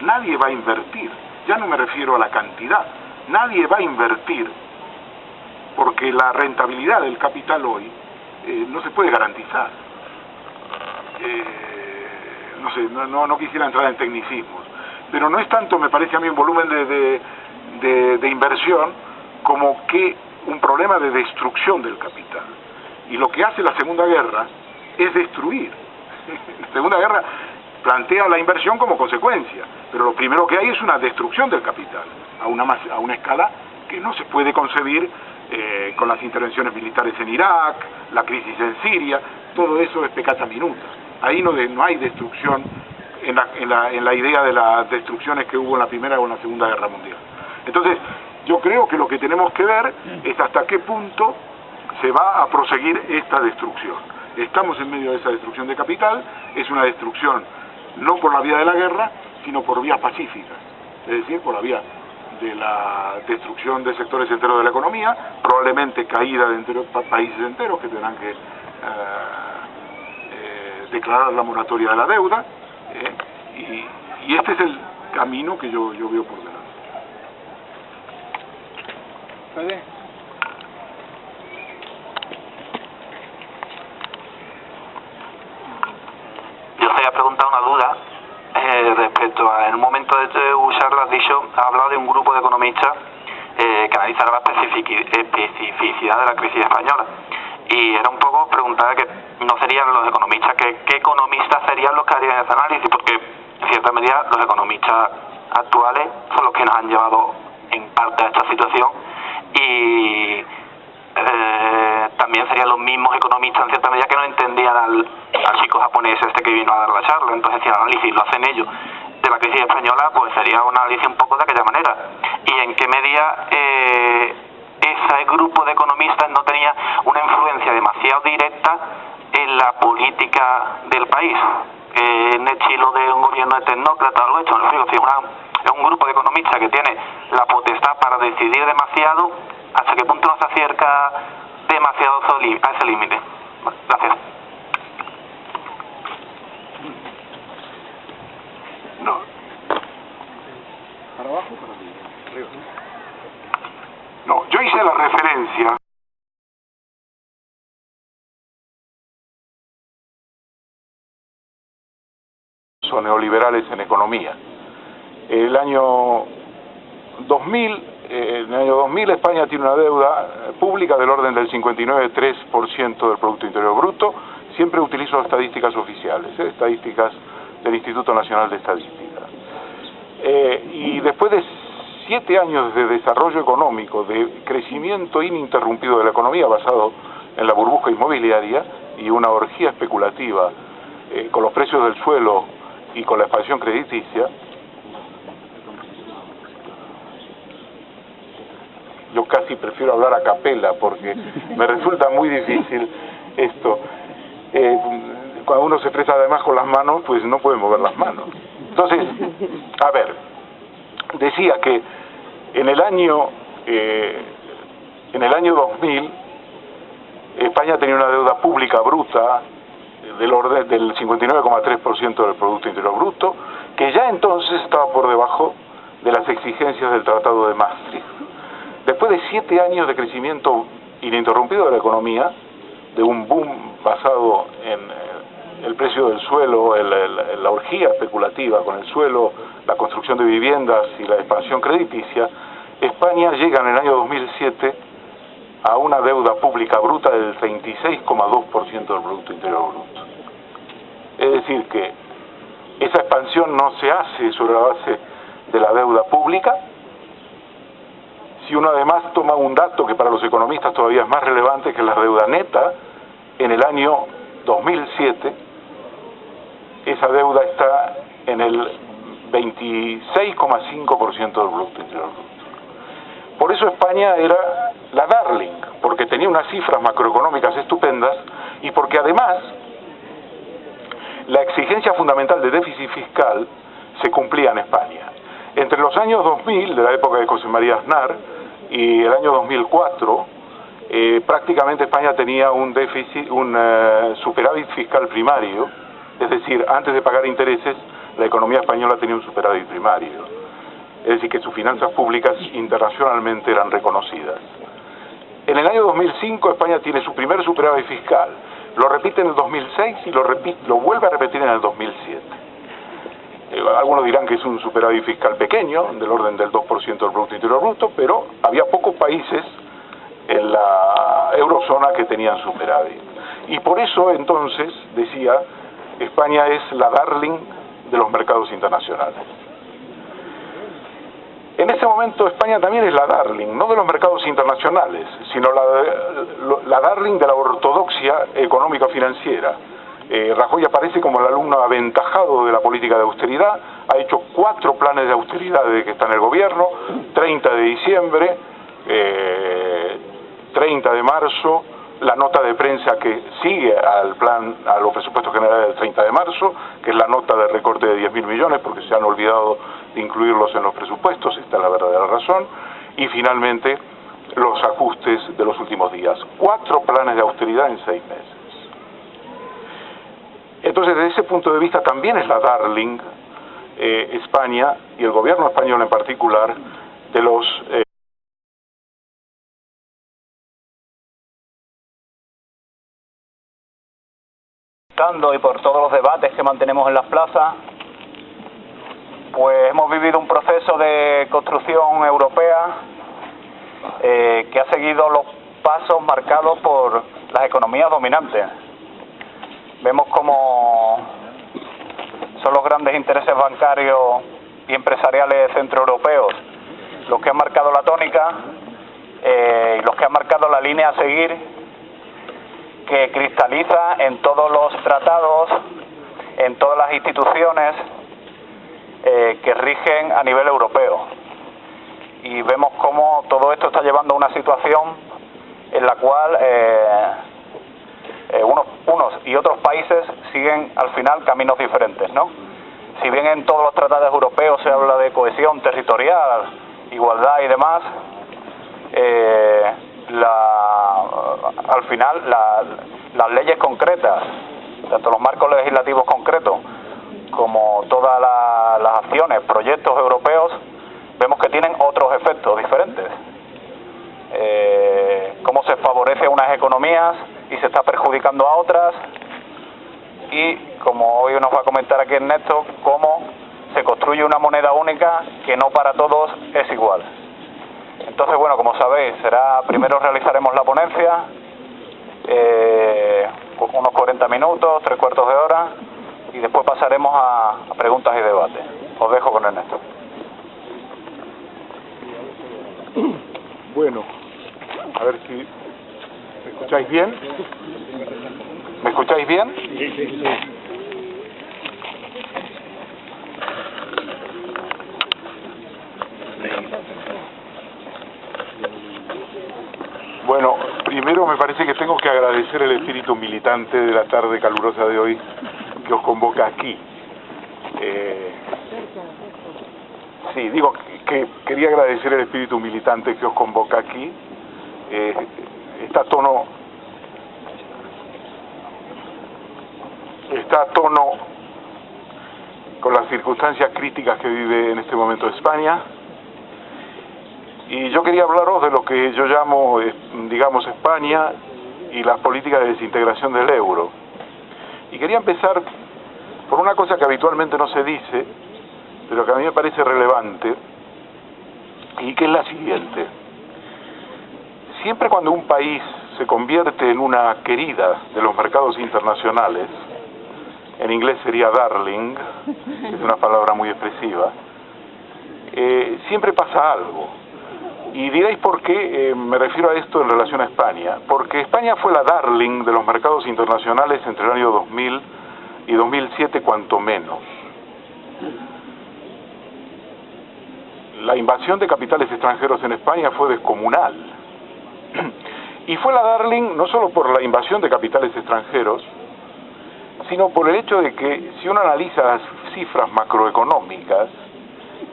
Nadie va a invertir, ya no me refiero a la cantidad, nadie va a invertir porque la rentabilidad del capital hoy no se puede garantizar. No sé, no quisiera entrar en tecnicismos, pero no es tanto, me parece a mí, un volumen de inversión como que un problema de destrucción del capital. Y lo que hace la Segunda Guerra es destruir. La Segunda Guerra plantea la inversión como consecuencia, pero lo primero que hay es una destrucción del capital a una escala que no se puede concebir con las intervenciones militares en Irak, la crisis en Siria. Todo eso es peccata minuta. Ahí no hay destrucción en la idea de las destrucciones que hubo en la Primera o en la Segunda Guerra Mundial. Entonces, yo creo que lo que tenemos que ver es hasta qué punto se va a proseguir esta destrucción. Estamos en medio de esa destrucción de capital, es una destrucción no por la vía de la guerra, sino por vías pacíficas, es decir, por la vía de la destrucción de sectores enteros de la economía, probablemente caída de países enteros que tendrán que declarar la moratoria de la deuda, y este es el camino que yo veo por delante. ¿Puede? Yo os había preguntado una duda respecto a, en un momento de tu charla has dicho, has hablado de un grupo de economistas que analizará la especificidad de la crisis española, y era un poco preguntar que no serían los economistas, ¿qué economistas serían los que harían ese análisis? Porque en cierta medida los economistas actuales son los que nos han llevado en parte a esta situación, y también serían los mismos economistas en cierta medida que no entendían al chico japonés este que vino a dar la charla. Entonces, si el análisis lo hacen ellos de la crisis española, pues sería un análisis un poco de aquella manera. ¿Y en qué medida ese grupo de economistas no tenía una influencia demasiado directa en la política del país? En el estilo de un gobierno de tecnócrata o algo hecho, ¿no? Es un grupo de economistas que tiene la potestad para decidir demasiado. ¿Hasta qué punto no se acerca demasiado a ese límite? Gracias. No. ¿Para abajo o para arriba? Arriba. No, Yo hice la referencia son neoliberales en economía. En el año 2000 España tiene una deuda pública del orden del 59,3% del Producto Interior Bruto. Siempre utilizo estadísticas oficiales, estadísticas del Instituto Nacional de Estadística. Y después de 7 años de desarrollo económico, de crecimiento ininterrumpido de la economía basado en la burbuja inmobiliaria y una orgía especulativa con los precios del suelo y con la expansión crediticia, yo casi prefiero hablar a capela porque me resulta muy difícil esto. Cuando uno se expresa además con las manos, pues no puede mover las manos. Entonces, a ver, decía que en el año 2000 España tenía una deuda pública bruta del orden del 59,3% del Producto Interior Bruto, que ya entonces estaba por debajo de las exigencias del Tratado de Maastricht. Después de 7 años de crecimiento ininterrumpido de la economía, de un boom basado en el precio del suelo, la orgía especulativa con el suelo, la construcción de viviendas y la expansión crediticia, España llega en el año 2007 a una deuda pública bruta del 36,2% del Producto Interior Bruto. Es decir, que esa expansión no se hace sobre la base de la deuda pública. Si uno además toma un dato que para los economistas todavía es más relevante, que es la deuda neta, en el año 2007 esa deuda está en el 26,5% del Producto Interior Bruto. Por eso España era la darling, porque tenía unas cifras macroeconómicas estupendas y porque además la exigencia fundamental de déficit fiscal se cumplía en España. Entre los años 2000, de la época de José María Aznar, y el año 2004, prácticamente España tenía un superávit fiscal primario, es decir, antes de pagar intereses, la economía española tenía un superávit primario. Es decir, que sus finanzas públicas internacionalmente eran reconocidas. En el año 2005 España tiene su primer superávit fiscal, lo repite en el 2006 y lo vuelve a repetir en el 2007. Algunos dirán que es un superávit fiscal pequeño, del orden del 2% del Producto Interior Bruto, pero había pocos países en la eurozona que tenían superávit. Y por eso entonces, decía, España es la darling de los mercados internacionales. En este momento España también es la darling, no de los mercados internacionales, sino la darling de la ortodoxia económica-financiera. Rajoy aparece como el alumno aventajado de la política de austeridad, ha hecho 4 planes de austeridad desde que está en el gobierno, 30 de diciembre, 30 de marzo, la nota de prensa que sigue a los presupuestos generales del 30 de marzo, que es la nota de recorte de 10.000 millones, porque se han olvidado de incluirlos en los presupuestos, esta es la verdadera razón, y finalmente los ajustes de los últimos días. 4 planes de austeridad en 6 meses. Entonces, desde ese punto de vista también es la darling España, y el gobierno español en particular, de los y por todos los debates que mantenemos en las plazas, pues hemos vivido un proceso de construcción europea que ha seguido los pasos marcados por las economías dominantes. Vemos como son los grandes intereses bancarios y empresariales centroeuropeos los que han marcado la tónica y los que han marcado la línea a seguir, que cristaliza en todos los tratados, en todas las instituciones que rigen a nivel europeo. Y vemos cómo todo esto está llevando a una situación en la cual unos y otros países siguen al final caminos diferentes, ¿no? Si bien en todos los tratados europeos se habla de cohesión territorial, igualdad y demás, al final las leyes concretas, tanto los marcos legislativos concretos como todas las acciones, proyectos europeos, vemos que tienen otros efectos diferentes. favorece a unas economías y se está perjudicando a otras, y como hoy nos va a comentar aquí Ernesto, cómo se construye una moneda única que no para todos es igual. Entonces, bueno, como sabéis, primero realizaremos la ponencia, unos 40 minutos, 3/4 de hora, y después pasaremos a preguntas y debate. Os dejo con Ernesto. Bueno, a ver si me escucháis bien. ¿Me escucháis bien? Sí. Bueno, primero me parece que tengo que agradecer el espíritu militante de la tarde calurosa de hoy que os convoca aquí. Sí, digo que quería agradecer el espíritu militante que os convoca aquí. Está a tono con las circunstancias críticas que vive en este momento España. Y yo quería hablaros de lo que yo llamo, digamos, España y las políticas de desintegración del euro. Y quería empezar por una cosa que habitualmente no se dice, pero que a mí me parece relevante, y que es la siguiente. Siempre cuando un país se convierte en una querida de los mercados internacionales, en inglés sería darling, que es una palabra muy expresiva, siempre pasa algo. Y diréis por qué me refiero a esto en relación a España. Porque España fue la darling de los mercados internacionales entre el año 2000 y 2007 cuanto menos. La invasión de capitales extranjeros en España fue descomunal. Y fue la darling no solo por la invasión de capitales extranjeros, sino por el hecho de que si uno analiza las cifras macroeconómicas,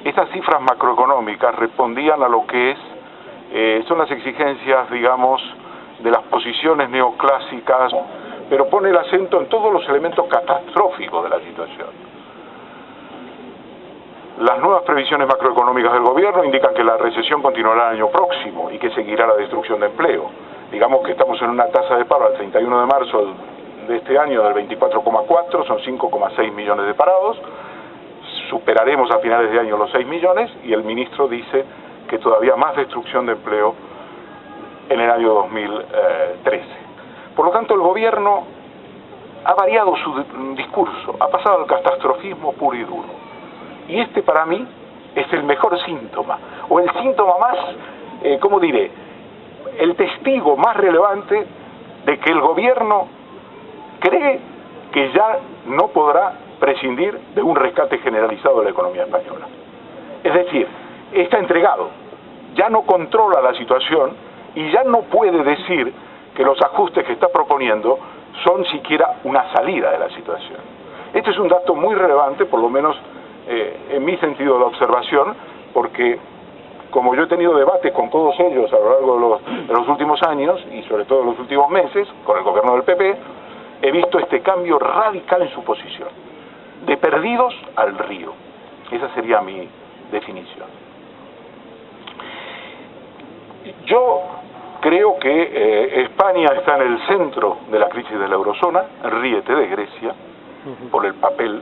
esas cifras macroeconómicas respondían a lo que son las exigencias, digamos, de las posiciones neoclásicas, pero pone el acento en todos los elementos catastróficos de la situación. Las nuevas previsiones macroeconómicas del gobierno indican que la recesión continuará el año próximo y que seguirá la destrucción de empleo. Digamos que estamos en una tasa de paro al 31 de marzo de este año del 24,4, son 5,6 millones de parados. Superaremos a finales de año los 6 millones y el ministro dice que todavía más destrucción de empleo en el año 2013. Por lo tanto, el gobierno ha variado su discurso, ha pasado al catastrofismo puro y duro. Y este para mí es el mejor síntoma, o el síntoma más, ¿cómo diré?, el testigo más relevante de que el gobierno cree que ya no podrá prescindir de un rescate generalizado de la economía española. Es decir, está entregado, ya no controla la situación y ya no puede decir que los ajustes que está proponiendo son siquiera una salida de la situación. Este es un dato muy relevante, por lo menos en mi sentido de observación, porque como yo he tenido debates con todos ellos a lo largo de los últimos años y sobre todo en los últimos meses con el gobierno del PP, he visto este cambio radical en su posición, de perdidos al río. Esa sería mi definición. Yo creo que España está en el centro de la crisis de la eurozona, ríete de Grecia, por el papel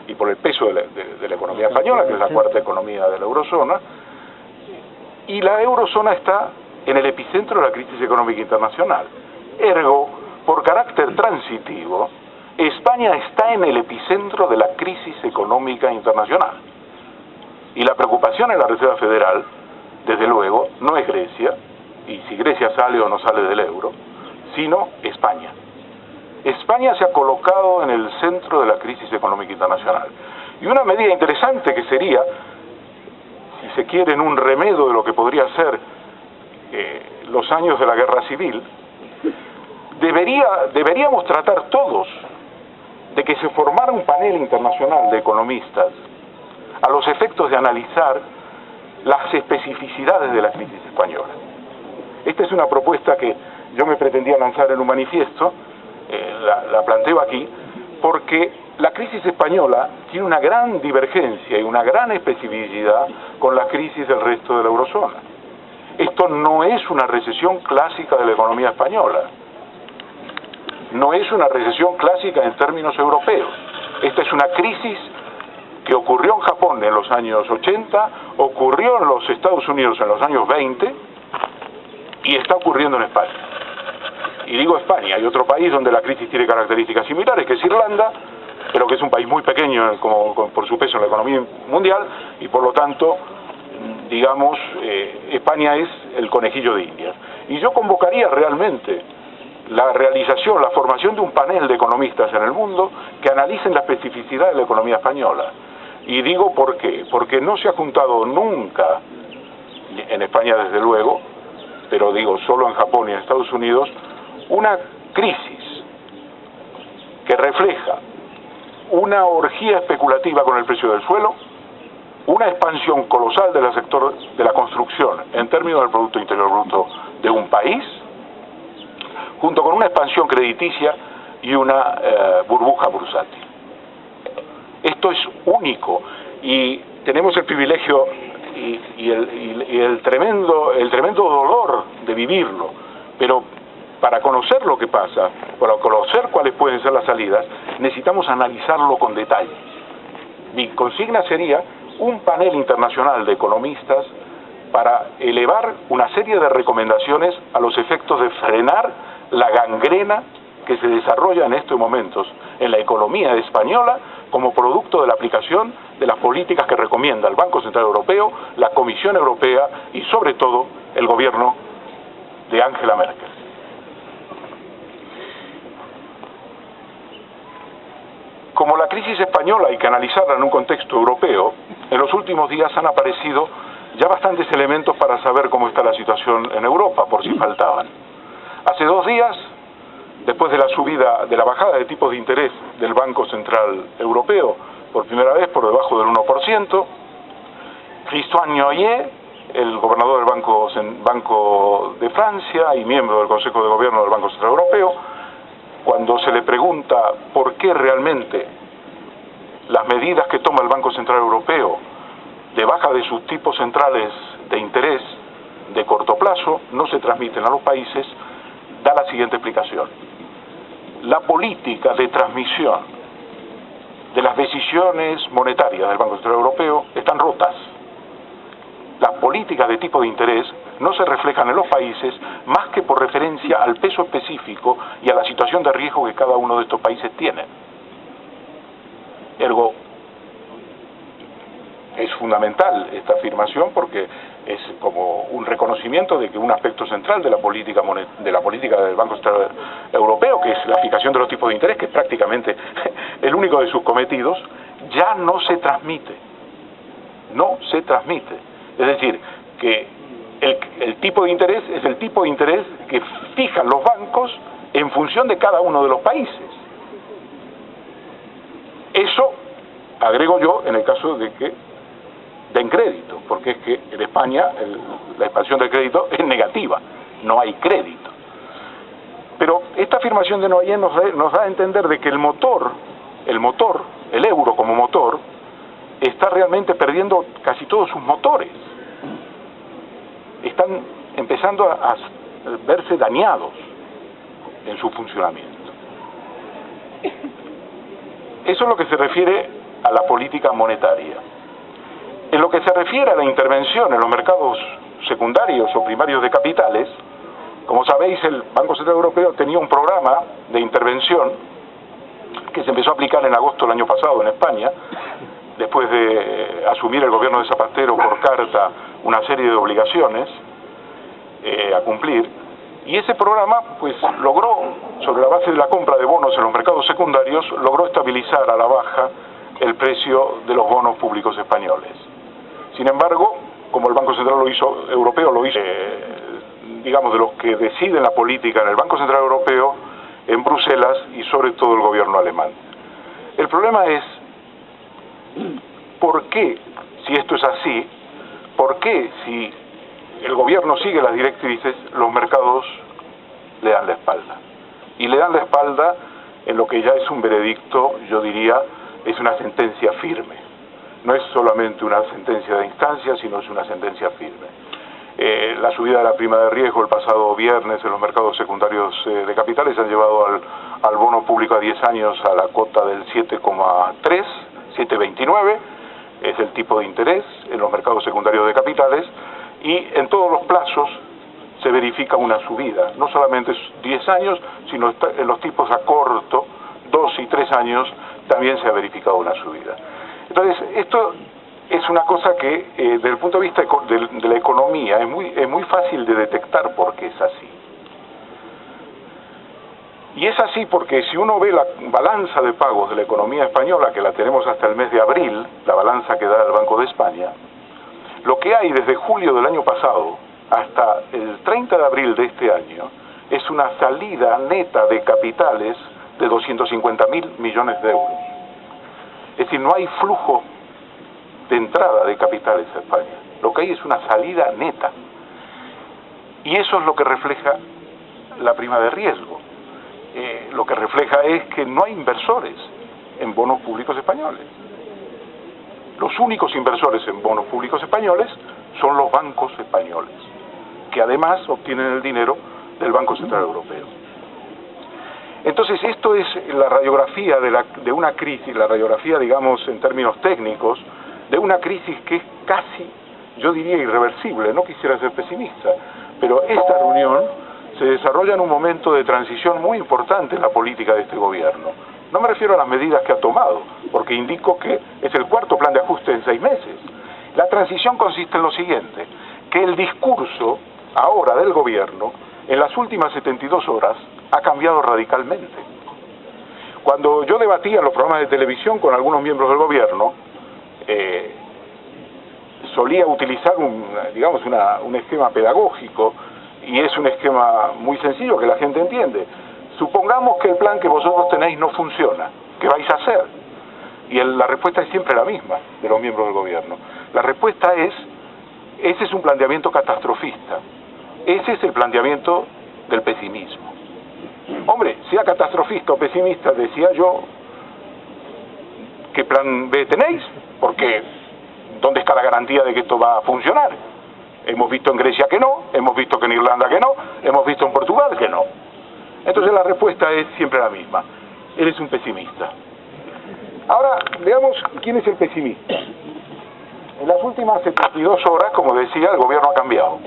y por el peso de la economía española, que es la cuarta economía de la eurozona, y la eurozona está en el epicentro de la crisis económica internacional. Ergo, por carácter transitivo, España está en el epicentro de la crisis económica internacional. Y la preocupación en la Reserva Federal, desde luego, no es Grecia, y si Grecia sale o no sale del euro, sino España. España se ha colocado en el centro de la crisis económica internacional. Y una medida interesante que sería, si se quiere, en un remedio de lo que podría ser los años de la guerra civil, deberíamos tratar todos de que se formara un panel internacional de economistas a los efectos de analizar las especificidades de la crisis española. Esta es una propuesta que yo me pretendía lanzar en un manifiesto, la planteo aquí, porque la crisis española tiene una gran divergencia y una gran especificidad con la crisis del resto de la eurozona. Esto esto no es una recesión clásica de la economía española. No es una recesión clásica en términos europeos. Esta es una crisis que ocurrió en Japón en los años 80, ocurrió en los Estados Unidos en los años 20 y está ocurriendo en España. Y digo España, hay otro país donde la crisis tiene características similares, que es Irlanda, pero que es un país muy pequeño por su peso en la economía mundial, y por lo tanto, digamos, España es el conejillo de Indias. Y yo convocaría realmente la realización, la formación de un panel de economistas en el mundo que analicen la especificidad de la economía española. Y digo por qué, porque no se ha juntado nunca, en España desde luego, pero digo solo en Japón y en Estados Unidos, una crisis que refleja una orgía especulativa con el precio del suelo, una expansión colosal del sector de la construcción en términos del Producto Interior Bruto de un país, junto con una expansión crediticia y una burbuja bursátil. Esto es único y tenemos el privilegio y el tremendo dolor de vivirlo, pero para conocer lo que pasa, para conocer cuáles pueden ser las salidas, necesitamos analizarlo con detalle. Mi consigna sería un panel internacional de economistas para elevar una serie de recomendaciones a los efectos de frenar la gangrena que se desarrolla en estos momentos en la economía española como producto de la aplicación de las políticas que recomienda el Banco Central Europeo, la Comisión Europea y sobre todo el gobierno de Angela Merkel. Como la crisis española hay que analizarla en un contexto europeo, en los últimos días han aparecido ya bastantes elementos para saber cómo está la situación en Europa, por si faltaban. Hace 2 días, después de la subida, de la bajada de tipos de interés del Banco Central Europeo, por primera vez por debajo del 1%, Christian Noyer, el gobernador del Banco de Francia y miembro del Consejo de Gobierno del Banco Central Europeo, cuando se le pregunta por qué realmente las medidas que toma el Banco Central Europeo de baja de sus tipos centrales de interés de corto plazo no se transmiten a los países, da la siguiente explicación. La política de transmisión de las decisiones monetarias del Banco Central Europeo están rotas. Las políticas de tipo de interés no se reflejan en los países más que por referencia al peso específico y a la situación de riesgo que cada uno de estos países tiene. Ergo, es fundamental esta afirmación porque es como un reconocimiento de que un aspecto central de la política del Banco Central Europeo, que es la fijación de los tipos de interés, que es prácticamente el único de sus cometidos, ya no se transmite. No se transmite. Es decir, que el tipo de interés es el tipo de interés que fijan los bancos en función de cada uno de los países. Eso, agrego yo, en el caso de que den crédito, porque es que en España la expansión del crédito es negativa, no hay crédito. Pero esta afirmación de Noyer nos da a entender de que el euro como motor, está realmente perdiendo casi todos sus motores. Están empezando a verse dañados en su funcionamiento. Eso es lo que se refiere a la política monetaria. En lo que se refiere a la intervención en los mercados secundarios o primarios de capitales, como sabéis, el Banco Central Europeo tenía un programa de intervención que se empezó a aplicar en agosto del año pasado en España, después de asumir el gobierno de Zapatero por carta una serie de obligaciones a cumplir, y ese programa pues logró, sobre la base de la compra de bonos en los mercados secundarios, logró estabilizar a la baja el precio de los bonos públicos españoles. Sin embargo, como el Banco Central Europeo lo hizo, digamos, de los que deciden la política en el Banco Central Europeo, en Bruselas y sobre todo el gobierno alemán. El problema es, ¿por qué, si esto es así, por qué si el gobierno sigue las directrices, los mercados le dan la espalda? Y le dan la espalda en lo que ya es un veredicto, yo diría, es una sentencia firme. No es solamente una sentencia de instancia, sino es una sentencia firme. La subida de la prima de riesgo el pasado viernes en los mercados secundarios de capitales han llevado al bono público a 10 años a la cota del 7,3, 7,29, es el tipo de interés en los mercados secundarios de capitales, y en todos los plazos se verifica una subida, no solamente 10 años, sino en los tipos a corto, 2 y 3 años, también se ha verificado una subida. Entonces, esto es una cosa que desde el punto de vista de la economía es muy fácil de detectar por qué es así. Y es así porque si uno ve la balanza de pagos de la economía española, que la tenemos hasta el mes de abril, la balanza que da el Banco de España, lo que hay desde julio del año pasado hasta el 30 de abril de este año es una salida neta de capitales de 250.000 millones de euros. Es decir, no hay flujo de entrada de capitales a España. Lo que hay es una salida neta. Y eso es lo que refleja la prima de riesgo. Lo que refleja es que no hay inversores en bonos públicos españoles. Los únicos inversores en bonos públicos españoles son los bancos españoles, que además obtienen el dinero del Banco Central Europeo. Entonces, esto es la radiografía de una crisis, la radiografía, digamos, en términos técnicos, de una crisis que es casi, yo diría, irreversible. No quisiera ser pesimista, pero esta reunión se desarrolla en un momento de transición muy importante en la política de este gobierno. No me refiero a las medidas que ha tomado, porque indico que es el cuarto plan de ajuste en 6 meses. La transición consiste en lo siguiente, que el discurso ahora del gobierno, en las últimas 72 horas, ha cambiado radicalmente. Cuando yo debatía en los programas de televisión con algunos miembros del gobierno, solía utilizar un esquema pedagógico, y es un esquema muy sencillo que la gente entiende. Supongamos que el plan que vosotros tenéis no funciona, ¿qué vais a hacer? Y la respuesta es siempre la misma de los miembros del gobierno. La respuesta es, ese es un planteamiento catastrofista, ese es el planteamiento del pesimismo. Hombre, sea catastrofista o pesimista, decía yo, ¿qué plan B tenéis? Porque ¿dónde está la garantía de que esto va a funcionar? Hemos visto en Grecia que no, hemos visto que en Irlanda que no, hemos visto en Portugal que no. Entonces la respuesta es siempre la misma. Eres un pesimista. Ahora, veamos quién es el pesimista. En las últimas 72 horas, como decía, el gobierno ha cambiado.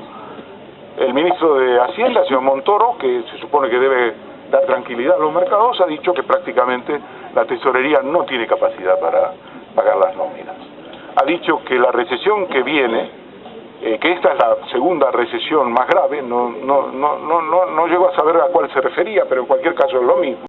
El ministro de Hacienda, señor Montoro, que se supone que debe dar tranquilidad a los mercados, ha dicho que prácticamente la tesorería no tiene capacidad para pagar las nóminas. Ha dicho que la recesión que viene, que esta es la segunda recesión más grave, no llegó a saber a cuál se refería, pero en cualquier caso es lo mismo.